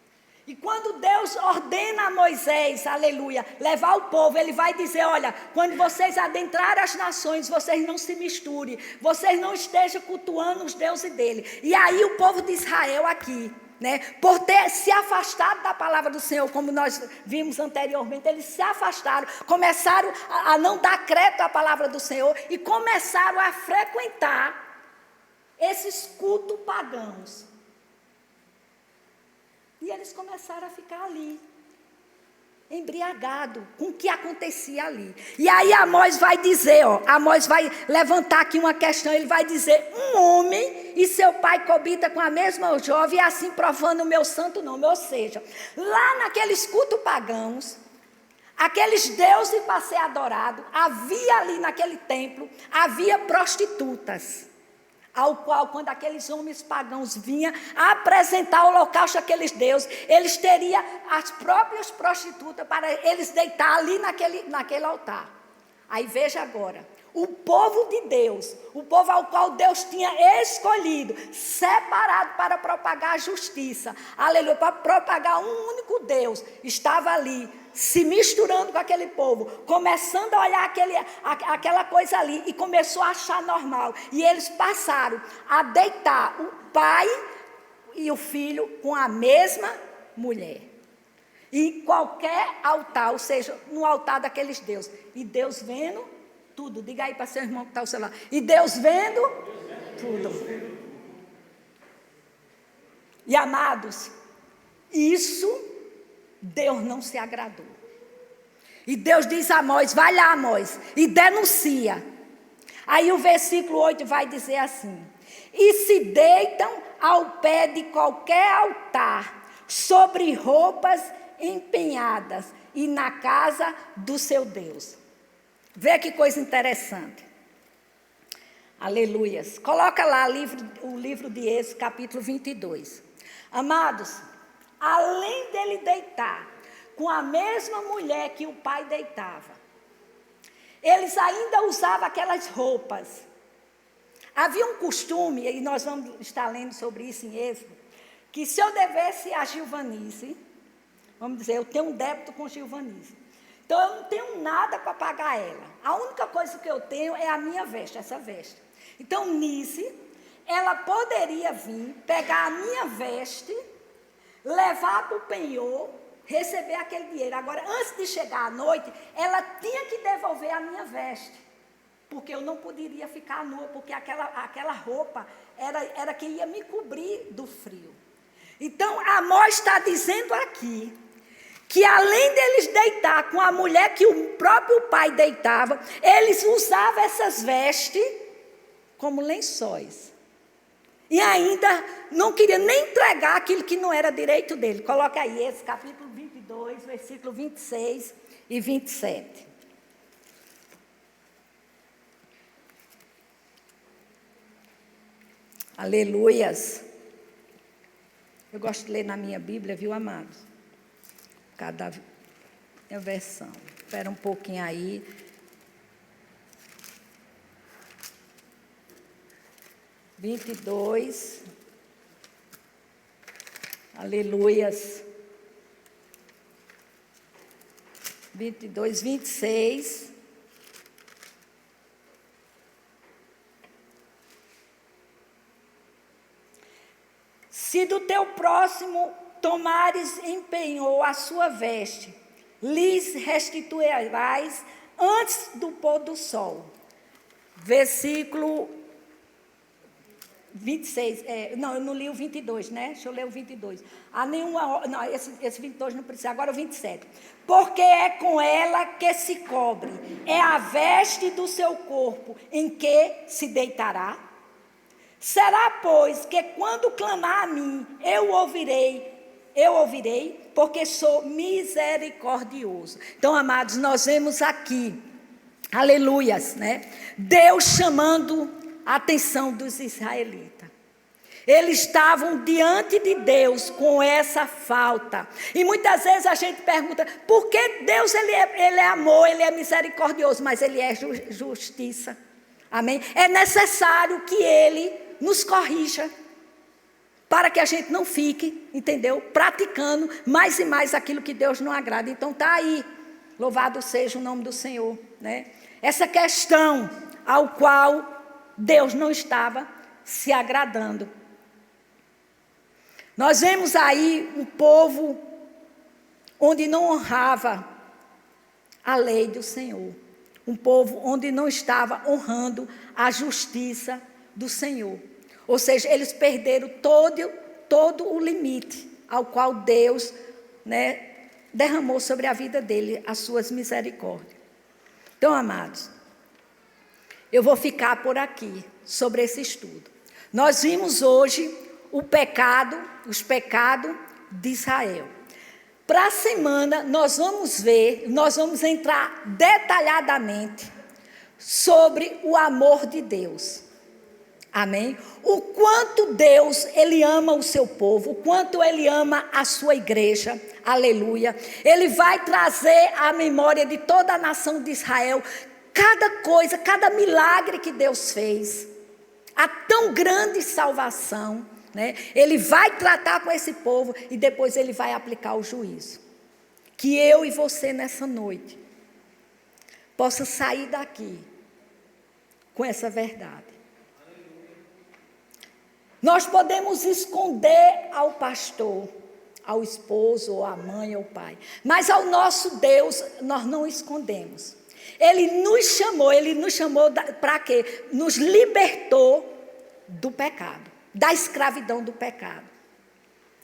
E quando Deus ordena a Moisés, aleluia, levar o povo, ele vai dizer, olha, quando vocês adentrarem as nações, vocês não se misturem, vocês não estejam cultuando os deuses dele. E aí o povo de Israel aqui, né, por ter se afastado da palavra do Senhor, como nós vimos anteriormente, eles se afastaram, começaram a não dar crédito à palavra do Senhor e começaram a frequentar esses cultos pagãos. E eles começaram a ficar ali, embriagados com o que acontecia ali. E aí Amós vai dizer, Amós vai levantar aqui uma questão, ele vai dizer, um homem e seu pai cobita com a mesma jovem e assim profana o meu santo nome. Ou seja, lá naqueles cultos pagãos, aqueles deuses para ser adorados, havia ali naquele templo, havia prostitutas. Ao qual, quando aqueles homens pagãos vinham apresentar o holocausto àqueles deuses, eles teriam as próprias prostitutas para eles deitar ali naquele altar. Aí veja agora, o povo de Deus, o povo ao qual Deus tinha escolhido, separado para propagar a justiça, aleluia, para propagar um único Deus, estava ali, se misturando com aquele povo, começando a olhar aquela coisa ali, e começou a achar normal, e eles passaram a deitar o pai e o filho com a mesma mulher, em qualquer altar, ou seja, no altar daqueles deuses, e Deus vendo tudo. Diga aí para seu irmão que está ao seu lado. E Deus vendo tudo. E amados, isso Deus não se agradou. E Deus diz a Amós, vai lá Amós, e denuncia. Aí o versículo 8 vai dizer assim, e se deitam ao pé de qualquer altar, sobre roupas empenhadas, e na casa do seu Deus. Vê que coisa interessante. Aleluias. Coloca lá o livro de Êxodo, capítulo 22. Amados, além dele deitar com a mesma mulher que o pai deitava, eles ainda usavam aquelas roupas. Havia um costume, e nós vamos estar lendo sobre isso em Êxodo, que se eu devesse a Gilvanice, vamos dizer, eu tenho um débito com Gilvanice, então eu não tenho nada para pagar ela. A única coisa que eu tenho é a minha veste, essa veste. Então Nice, ela poderia vir, pegar a minha veste, levar para o penhor, receber aquele dinheiro. Agora, antes de chegar à noite, ela tinha que devolver a minha veste, porque eu não poderia ficar nua, porque aquela roupa era que ia me cobrir do frio. Então Amós está dizendo aqui, que além deles deitar com a mulher que o próprio pai deitava, eles usavam essas vestes como lençóis. E ainda não queria nem entregar aquilo que não era direito dele. Coloca aí esse capítulo 22, versículo 26 e 27. Aleluias. Eu gosto de ler na minha Bíblia, viu, amados? Cada versão. Espera um pouquinho aí. Vinte e dois. Aleluias. 22, 26. Se do teu próximo tomares em penhor a sua veste, lhes restituirás antes do pôr do sol. Versículo 26, não, eu não li o 22, né? Deixa eu ler o 22. Não, esse 22 não precisa, agora o 27. Porque é com ela que se cobre, é a veste do seu corpo em que se deitará. Será, pois, que quando clamar a mim, eu ouvirei, porque sou misericordioso. Então, amados, nós vemos aqui, aleluias, né? Deus chamando a atenção dos israelitas. Eles estavam diante de Deus com essa falta. E muitas vezes a gente pergunta, por que Deus ele é amor, Ele é misericordioso, mas Ele é justiça. Amém? É necessário que Ele nos corrija, para que a gente não fique, entendeu? Praticando mais e mais aquilo que Deus não agrada. Então está aí, louvado seja o nome do Senhor, né? Essa questão ao qual Deus não estava se agradando. Nós vemos aí um povo onde não honrava a lei do Senhor. Um povo onde não estava honrando a justiça do Senhor. Ou seja, eles perderam todo o limite ao qual Deus, né, derramou sobre a vida dele as suas misericórdias. Então, amados, eu vou ficar por aqui sobre esse estudo. Nós vimos hoje os pecados de Israel. Para a semana, nós vamos entrar detalhadamente sobre o amor de Deus. Amém? O quanto Deus, Ele ama o seu povo, o quanto Ele ama a sua igreja, aleluia. Ele vai trazer à memória de toda a nação de Israel, cada coisa, cada milagre que Deus fez, a tão grande salvação, né? Ele vai tratar com esse povo e depois Ele vai aplicar o juízo. Que eu e você nessa noite, possa sair daqui com essa verdade. Nós podemos esconder ao pastor, ao esposo, ou à mãe, ou ao pai. Mas ao nosso Deus, nós não escondemos. Ele nos chamou para quê? Nos libertou do pecado, da escravidão do pecado.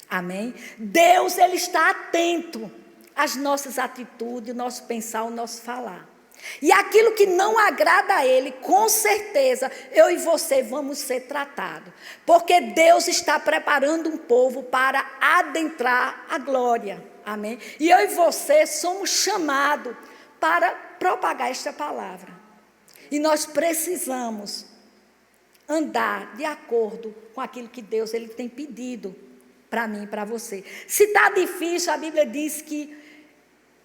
Amém? Deus, Ele está atento às nossas atitudes, o nosso pensar, o nosso falar. E aquilo que não agrada a Ele, com certeza, eu e você vamos ser tratados. Porque Deus está preparando um povo para adentrar a glória. Amém? E eu e você somos chamados para propagar esta palavra. E nós precisamos andar de acordo com aquilo que Deus Ele tem pedido para mim e para você. Se está difícil, a Bíblia diz que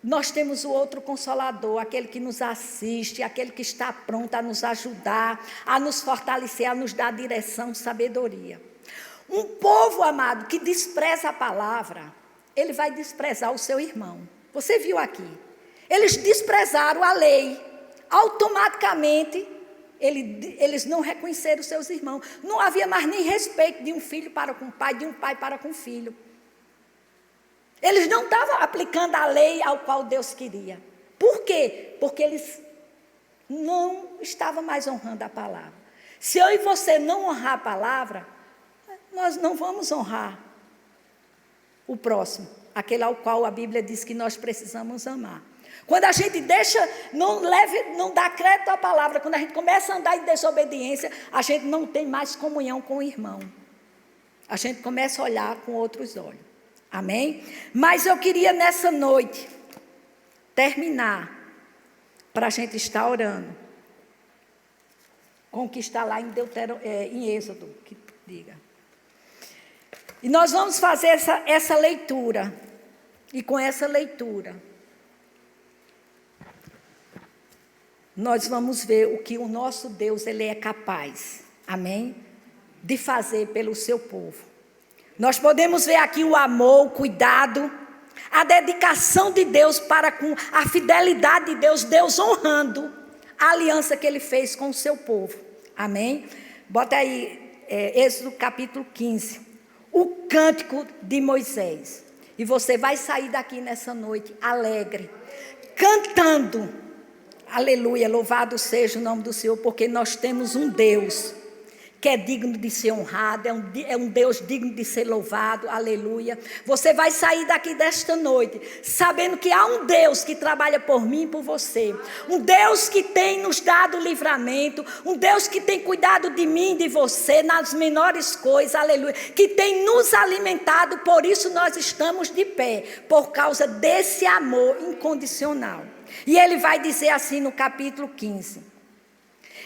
nós temos o outro Consolador, aquele que nos assiste, aquele que está pronto a nos ajudar, a nos fortalecer, a nos dar direção, sabedoria. Um povo, amado, que despreza a palavra, ele vai desprezar o seu irmão. Você viu aqui? Eles desprezaram a lei. Automaticamente, eles não reconheceram os seus irmãos. Não havia mais nem respeito de um filho para com o pai, de um pai para com o filho. Eles não estavam aplicando a lei ao qual Deus queria. Por quê? Porque eles não estavam mais honrando a palavra. Se eu e você não honrar a palavra, nós não vamos honrar o próximo, aquele ao qual a Bíblia diz que nós precisamos amar. Quando a gente não dá crédito à palavra, quando a gente começa a andar em desobediência, a gente não tem mais comunhão com o irmão. A gente começa a olhar com outros olhos. Amém? Mas eu queria nessa noite terminar para a gente estar orando com o que está lá em Êxodo, que diga. E nós vamos fazer essa leitura. E com essa leitura, nós vamos ver o que o nosso Deus Ele é capaz, amém? De fazer pelo seu povo. Nós podemos ver aqui o amor, o cuidado, a dedicação de Deus para com a fidelidade de Deus, Deus honrando a aliança que Ele fez com o seu povo. Amém? Bota aí, Êxodo capítulo 15, o cântico de Moisés. E você vai sair daqui nessa noite alegre, cantando, aleluia, louvado seja o nome do Senhor, porque nós temos um Deus que é digno de ser honrado, é um Deus digno de ser louvado, aleluia. Você vai sair daqui desta noite, sabendo que há um Deus que trabalha por mim e por você, um Deus que tem nos dado livramento, um Deus que tem cuidado de mim e de você nas menores coisas, aleluia, que tem nos alimentado, por isso nós estamos de pé, por causa desse amor incondicional. E ele vai dizer assim no capítulo 15: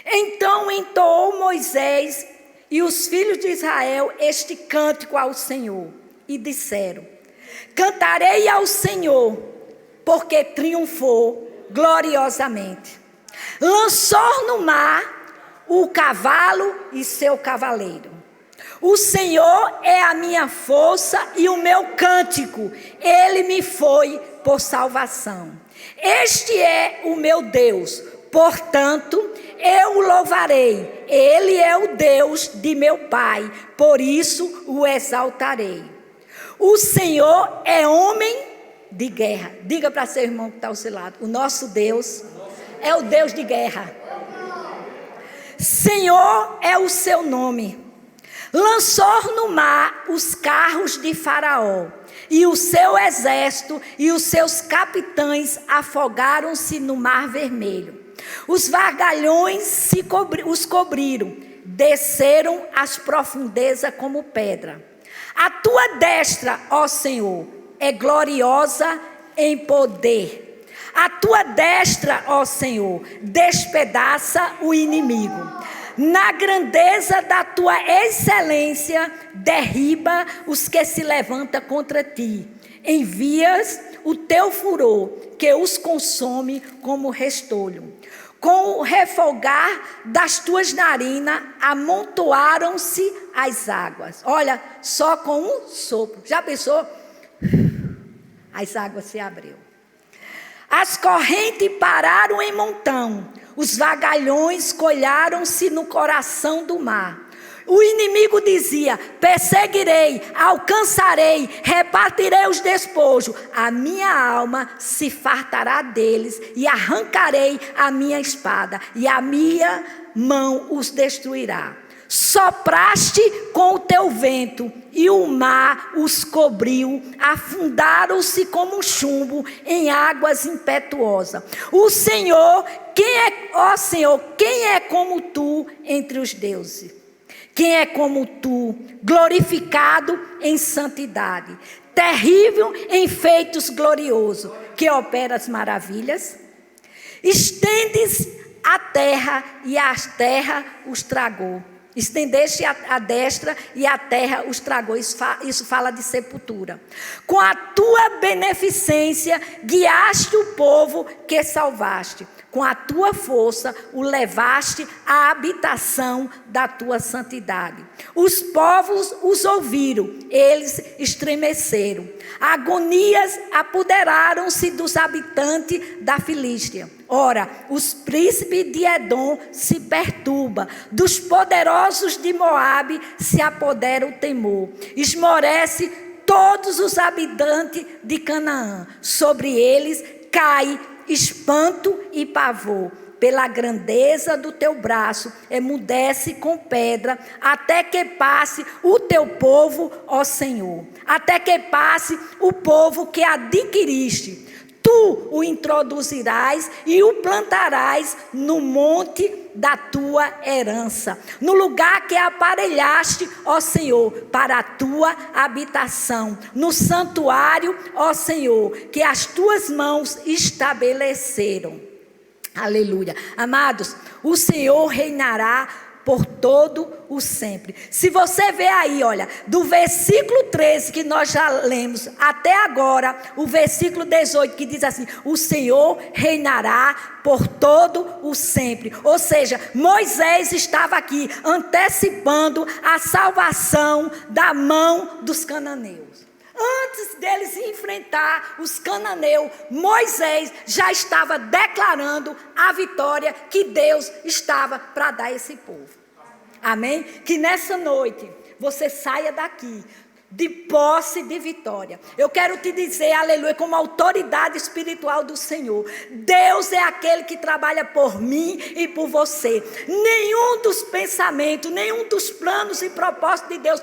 Então entoou Moisés e os filhos de Israel este cântico ao Senhor, e disseram: cantarei ao Senhor, porque triunfou gloriosamente. Lançou no mar o cavalo e seu cavaleiro. O Senhor é a minha força e o meu cântico, ele me foi por salvação. Este é o meu Deus, portanto, eu o louvarei. Ele é o Deus de meu pai, por isso o exaltarei. O Senhor é homem de guerra. Diga para seu irmão que está ao seu lado: o nosso Deus é o Deus de guerra. Senhor é o seu nome. Lançou no mar os carros de Faraó, e o seu exército e os seus capitães afogaram-se no mar vermelho. Os vagalhões os cobriram, desceram às profundezas como pedra. A tua destra, ó Senhor, é gloriosa em poder. A tua destra, ó Senhor, despedaça o inimigo. Na grandeza da tua excelência, derriba os que se levantam contra ti. Envias o teu furor, que os consome como restolho. Com o refolgar das tuas narinas, amontoaram-se as águas. Olha, só com um sopro. Já pensou? As águas se abriu. As correntes pararam em montão. Os vagalhões colharam-se no coração do mar. O inimigo dizia: perseguirei, alcançarei, repartirei os despojos. A minha alma se fartará deles e arrancarei a minha espada, e a minha mão os destruirá. Sopraste com o teu vento e o mar os cobriu, afundaram-se como um chumbo em águas impetuosas. O Senhor, ó Senhor, quem é como tu entre os deuses? Quem é como tu, glorificado em santidade, terrível em feitos gloriosos, que operas maravilhas? Estendes a terra e a terra os tragou. Estendeste a destra e a terra os tragou. Isso fala de sepultura. Com a tua beneficência guiaste o povo que salvaste. Com a tua força o levaste à habitação da tua santidade. Os povos os ouviram, eles estremeceram. Agonias apoderaram-se dos habitantes da Filístia. Ora, os príncipes de Edom se perturbam, dos poderosos de Moabe se apodera o temor. Esmorece todos os habitantes de Canaã. Sobre eles cai espanto e pavor. Pela grandeza do teu braço, emudece com pedra, até que passe o teu povo, ó Senhor. Até que passe o povo que adquiriste. Tu o introduzirás e o plantarás no monte da tua herança, no lugar que aparelhaste, ó Senhor, para a tua habitação, no santuário, ó Senhor, que as tuas mãos estabeleceram. Aleluia. Amados, o Senhor reinará por todo o sempre. Se você vê aí, olha, do versículo 13 que nós já lemos até agora, o versículo 18 que diz assim: o Senhor reinará por todo o sempre. Ou seja, Moisés estava aqui antecipando a salvação da mão dos cananeus. Antes deles enfrentar os cananeus, Moisés já estava declarando a vitória que Deus estava para dar a esse povo. Amém? Que nessa noite você saia daqui de posse de vitória. Eu quero te dizer, aleluia, como autoridade espiritual do Senhor, Deus é aquele que trabalha por mim e por você. Nenhum dos pensamentos, nenhum dos planos e propósitos de Deus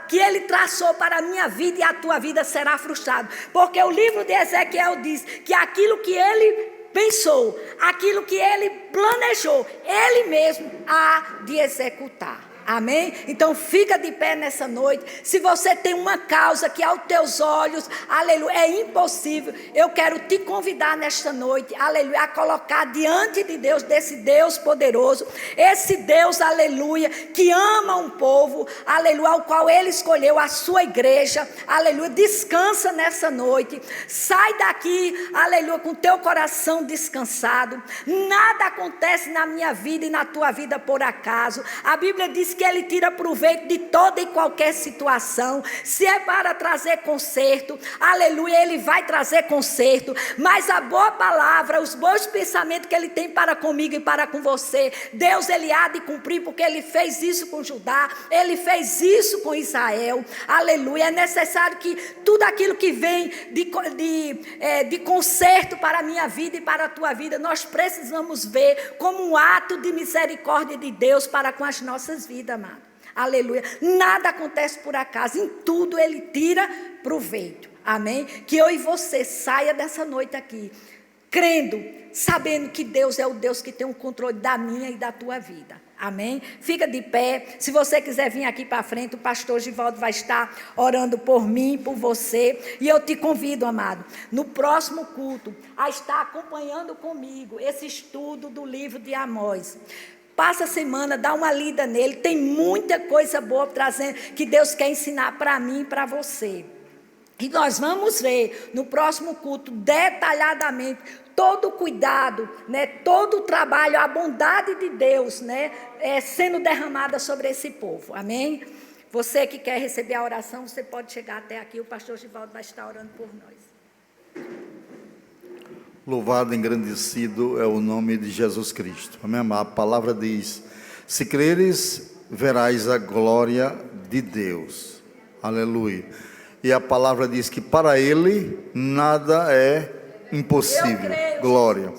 que Ele traçou para a minha vida e a tua vida será frustrado. Porque o livro de Ezequiel diz que aquilo que Ele pensou, aquilo que Ele planejou, Ele mesmo há de executar. Amém? Então fica de pé nessa noite. Se você tem uma causa que aos teus olhos, aleluia, é impossível, eu quero te convidar nesta noite, aleluia, a colocar diante de Deus, desse Deus poderoso, esse Deus, aleluia, que ama um povo, aleluia, ao qual Ele escolheu, a sua igreja, aleluia. Descansa nessa noite, sai daqui, aleluia, com teu coração descansado. Nada acontece na minha vida e na tua vida por acaso. A Bíblia diz que Ele tira proveito de toda e qualquer situação. Se é para trazer conserto, aleluia, Ele vai trazer conserto. Mas a boa palavra, os bons pensamentos que Ele tem para comigo e para com você, Deus, Ele há de cumprir, porque Ele fez isso com Judá, Ele fez isso com Israel, aleluia. É necessário que tudo aquilo que vem de conserto para a minha vida e para a tua vida, nós precisamos ver como um ato de misericórdia de Deus para com as nossas vidas, amado. Aleluia. Nada acontece por acaso, em tudo Ele tira proveito. Amém? Que eu e você saia dessa noite aqui, crendo, sabendo que Deus é o Deus que tem o controle da minha e da tua vida. Amém? Fica de pé. Se você quiser vir aqui para frente, o pastor Givaldo vai estar orando por mim, por você. E eu te convido, amado, no próximo culto, a estar acompanhando comigo esse estudo do livro de Amós. Passa a semana, dá uma lida nele. Tem muita coisa boa trazendo, que Deus quer ensinar para mim e para você. E nós vamos ver no próximo culto, detalhadamente, todo o cuidado, né, todo o trabalho, a bondade de Deus, né, sendo derramada sobre esse povo. Amém? Você que quer receber a oração, você pode chegar até aqui. O pastor Givaldo vai estar orando por nós. Louvado e engrandecido é o nome de Jesus Cristo. Amém? A palavra diz: se creres, verás a glória de Deus. Aleluia. E a palavra diz que para Ele nada é impossível. Glória.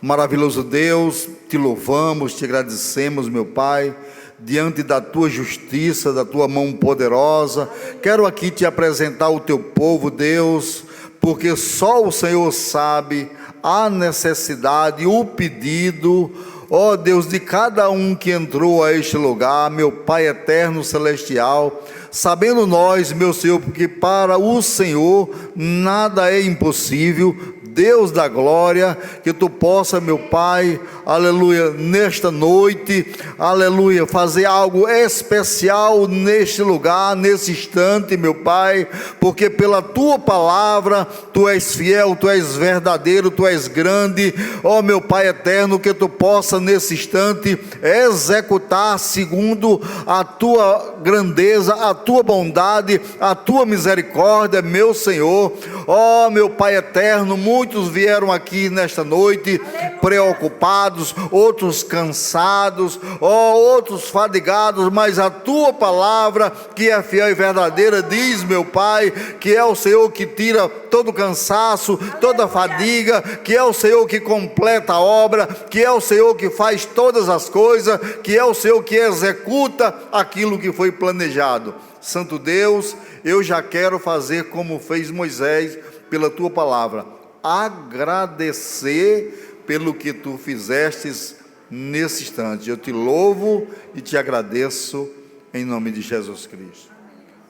Maravilhoso Deus, te louvamos, te agradecemos, meu Pai, diante da tua justiça, da tua mão poderosa. Quero aqui te apresentar o teu povo, Deus, porque só o Senhor sabe a necessidade, o pedido, ó Deus, de cada um que entrou a este lugar, meu Pai eterno celestial, sabendo nós, meu Senhor, porque para o Senhor nada é impossível. Deus da glória, que tu possa, meu Pai, aleluia, nesta noite, aleluia, fazer algo especial neste lugar, nesse instante, meu Pai, porque pela tua palavra, tu és fiel, tu és verdadeiro, tu és grande, ó meu Pai eterno, que tu possa nesse instante executar segundo a tua grandeza, a tua bondade, a tua misericórdia, meu Senhor. Ó meu Pai eterno, muitos vieram aqui nesta noite preocupados, outros cansados, outros fadigados, mas a tua palavra, que é fiel e verdadeira, diz, meu Pai, que é o Senhor que tira todo o cansaço, toda a fadiga, que é o Senhor que completa a obra, que é o Senhor que faz todas as coisas, que é o Senhor que executa aquilo que foi planejado. Santo Deus, eu já quero fazer como fez Moisés pela tua palavra, agradecer pelo que tu fizestes nesse instante. Eu te louvo e te agradeço em nome de Jesus Cristo.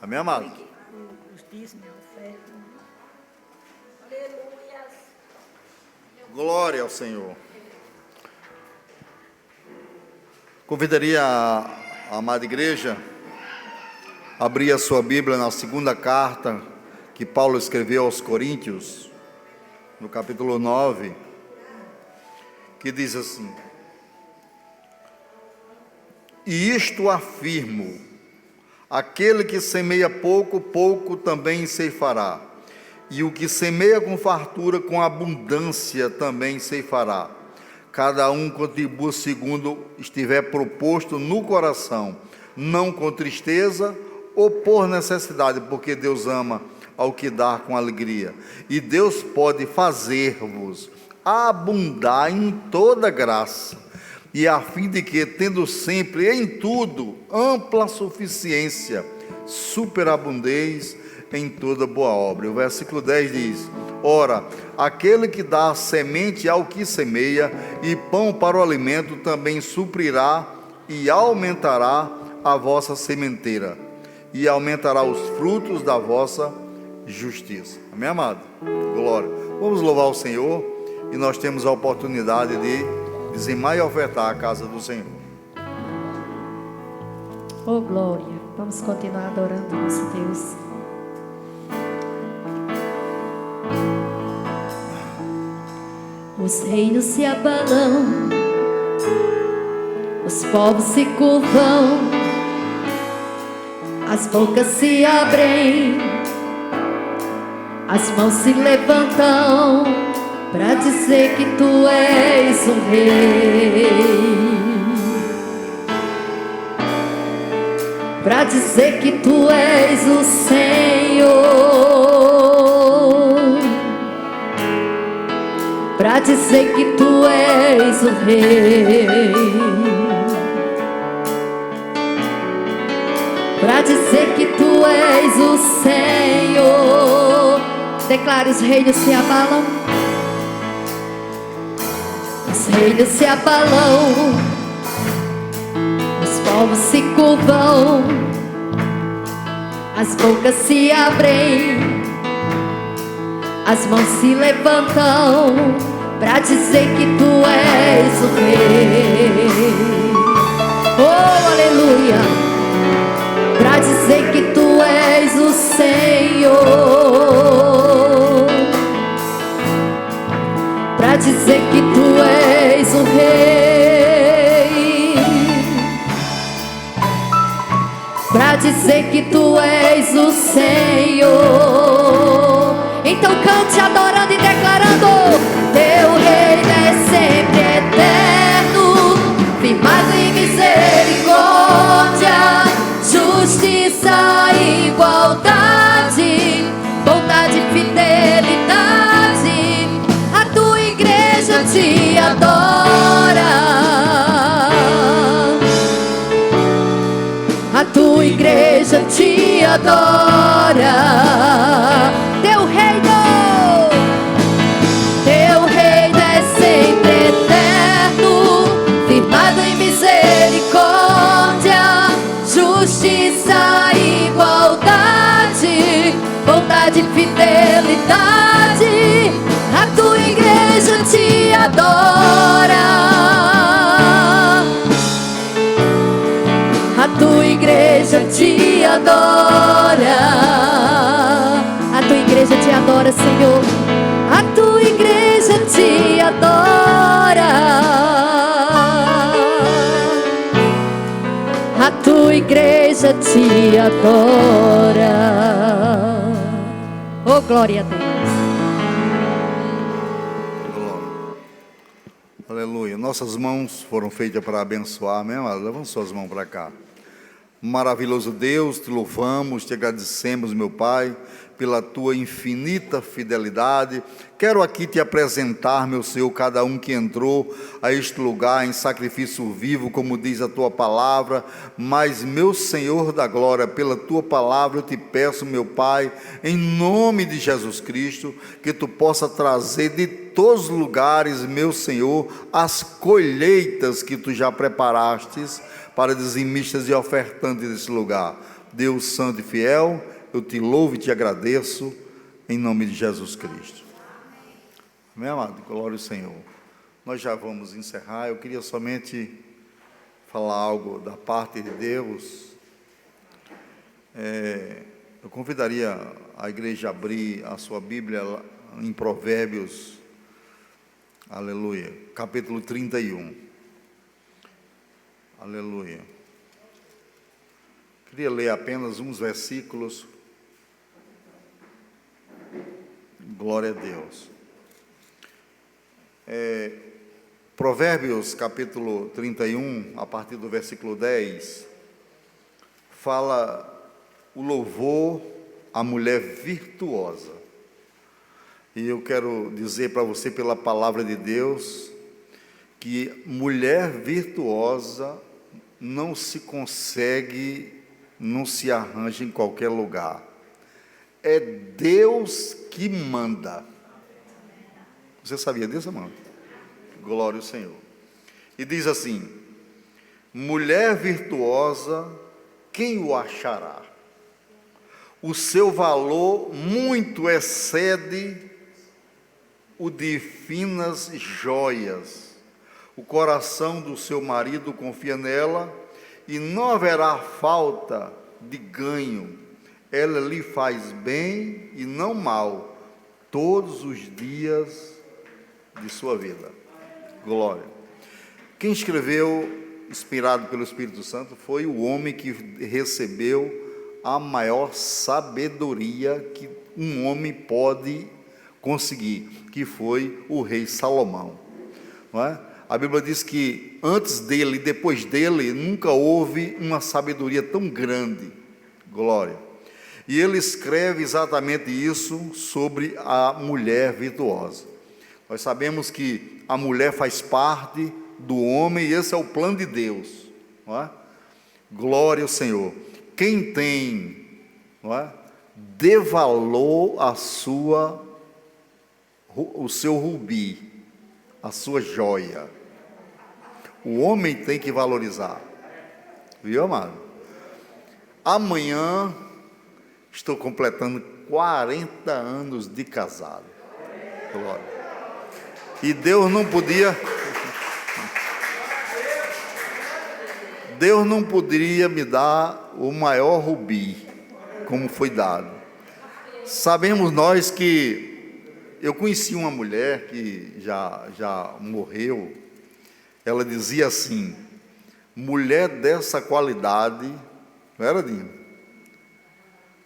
Amém, amado? Glória ao Senhor. Convidaria a amada igreja a abrir a sua Bíblia na segunda carta que Paulo escreveu aos Coríntios, no capítulo 9, que diz assim: e isto afirmo, aquele que semeia pouco, pouco também ceifará, e o que semeia com fartura, com abundância também ceifará. Cada um contribua segundo estiver proposto no coração, não com tristeza ou por necessidade, porque Deus ama ao que dá com alegria. E Deus pode fazer-vos abundar em toda graça, e a fim de que, tendo sempre em tudo ampla suficiência, superabundeis em toda boa obra. O versículo 10 diz: ora, aquele que dá semente ao que semeia e pão para o alimento também suprirá e aumentará a vossa sementeira, e aumentará os frutos da vossa justiça. Amém, amado? Glória. Vamos louvar o Senhor, e nós temos a oportunidade de dizimar e ofertar a casa do Senhor. Oh, glória. Vamos continuar adorando nosso Deus. Os reinos se abalam, os povos se curvam, as bocas se abrem, as mãos se levantam para dizer que tu és o rei, para dizer que tu és o Senhor, para dizer que tu és o rei, para dizer que tu és o Senhor. Declare: os reinos se abalam, os reinos se abalam, os povos se curvam, as bocas se abrem, as mãos se levantam para dizer que tu és o rei. Oh, aleluia! Para dizer que tu és o Senhor, para dizer que tu és o rei, para dizer que tu és o Senhor. Então cante adorando e declarando: teu reino é sempre eterno, firmado em misericórdia, justiça, igualdade, bondade e fidelidade. A tua igreja te adora, a tua igreja te adora. Teu reino é sempre eterno, firmado em misericórdia, justiça, igualdade, bondade e fidelidade. A tua igreja te adora, a tua igreja te adora. A tua igreja te adora, Senhor. A tua igreja te adora, a tua igreja te adora. Oh, glória a Deus. Glória. Aleluia. Nossas mãos foram feitas para abençoar, amém, amado? Levanta suas mãos para cá. Maravilhoso Deus, te louvamos, te agradecemos, meu Pai, pela tua infinita fidelidade. Quero aqui te apresentar, meu Senhor, cada um que entrou a este lugar em sacrifício vivo, como diz a tua palavra. Mas, meu Senhor da glória, pela tua palavra eu te peço, meu Pai, em nome de Jesus Cristo, que tu possa trazer de todos os lugares, meu Senhor, as colheitas que tu já preparastes para dizimistas e ofertantes desse lugar. Deus santo e fiel, eu te louvo e te agradeço, em nome de Jesus Cristo. Amém, amado? Glória ao Senhor. Nós já vamos encerrar. Eu queria somente falar algo da parte de Deus. Eu convidaria a igreja a abrir a sua Bíblia em Provérbios, aleluia, capítulo 31. Aleluia. Queria ler apenas uns versículos. Glória a Deus. Provérbios capítulo 31, a partir do versículo 10, fala o louvor à mulher virtuosa. E eu quero dizer para você, pela palavra de Deus, que mulher virtuosa não se consegue, não se arranja em qualquer lugar. É Deus que manda. Você sabia disso, irmão? Glória ao Senhor. E diz assim: mulher virtuosa quem o achará? O seu valor muito excede o de finas joias. O coração do seu marido confia nela e não haverá falta de ganho. Ela lhe faz bem e não mal todos os dias de sua vida. Glória. Quem escreveu, inspirado pelo Espírito Santo, foi o homem que recebeu a maior sabedoria que um homem pode conseguir, que foi o rei Salomão. Não é? A Bíblia diz que antes dele e depois dele nunca houve uma sabedoria tão grande. Glória. E ele escreve exatamente isso sobre a mulher virtuosa. Nós sabemos que a mulher faz parte do homem e esse é o plano de Deus. Não é? Glória ao Senhor. Quem tem, não é, dê valor o seu rubi, a sua joia. O homem tem que valorizar. Viu, amado? Amanhã estou completando 40 anos de casado. Glória. E Deus não poderia me dar o maior rubi, como foi dado. Sabemos nós que eu conheci uma mulher que já morreu. Ela dizia assim: mulher dessa qualidade, não era, Dinho?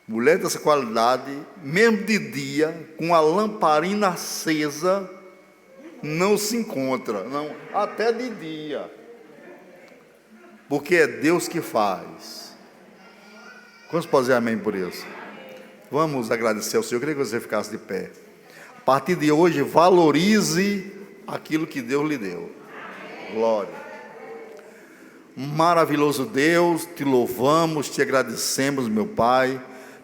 Mulher dessa qualidade, mesmo de dia, com a lamparina acesa, não se encontra, não, até de dia. Porque é Deus que faz. Quantos podem dizer amém por isso? Vamos agradecer ao Senhor. Eu queria que você ficasse de pé. A partir de hoje, valorize aquilo que Deus lhe deu. Glória. Maravilhoso Deus, te louvamos, te agradecemos, meu Pai,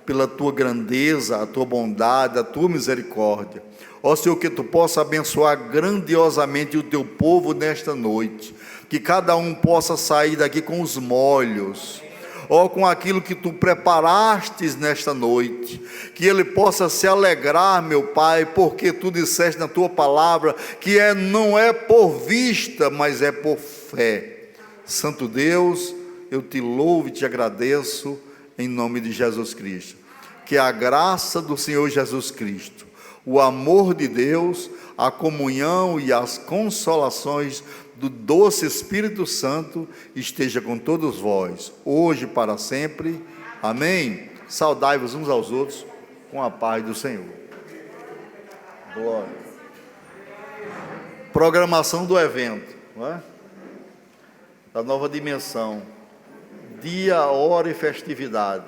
pela tua grandeza, a tua bondade, a tua misericórdia. Ó Senhor, que tu possa abençoar grandiosamente o teu povo nesta noite. Que cada um possa sair daqui com os molhos, ou com aquilo que tu preparastes nesta noite, que ele possa se alegrar, meu Pai, porque tu disseste na tua palavra, que não é por vista, mas é por fé. Santo Deus, eu te louvo e te agradeço, em nome de Jesus Cristo. Que a graça do Senhor Jesus Cristo, o amor de Deus, a comunhão e as consolações do doce Espírito Santo esteja com todos vós, hoje e para sempre. Amém? Saudai-vos uns aos outros com a paz do Senhor. Glória. Programação do evento, não é? Da nova dimensão. Dia, hora e festividade.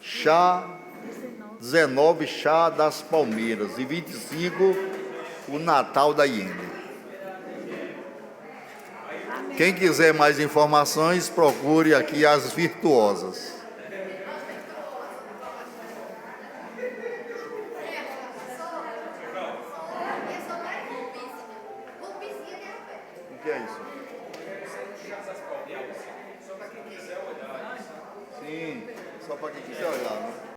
Chá 19, chá das Palmeiras. E 25, o Natal da Iene. Quem quiser mais informações, procure aqui as virtuosas. O que é isso? Sim, só para quem quiser olhar, né?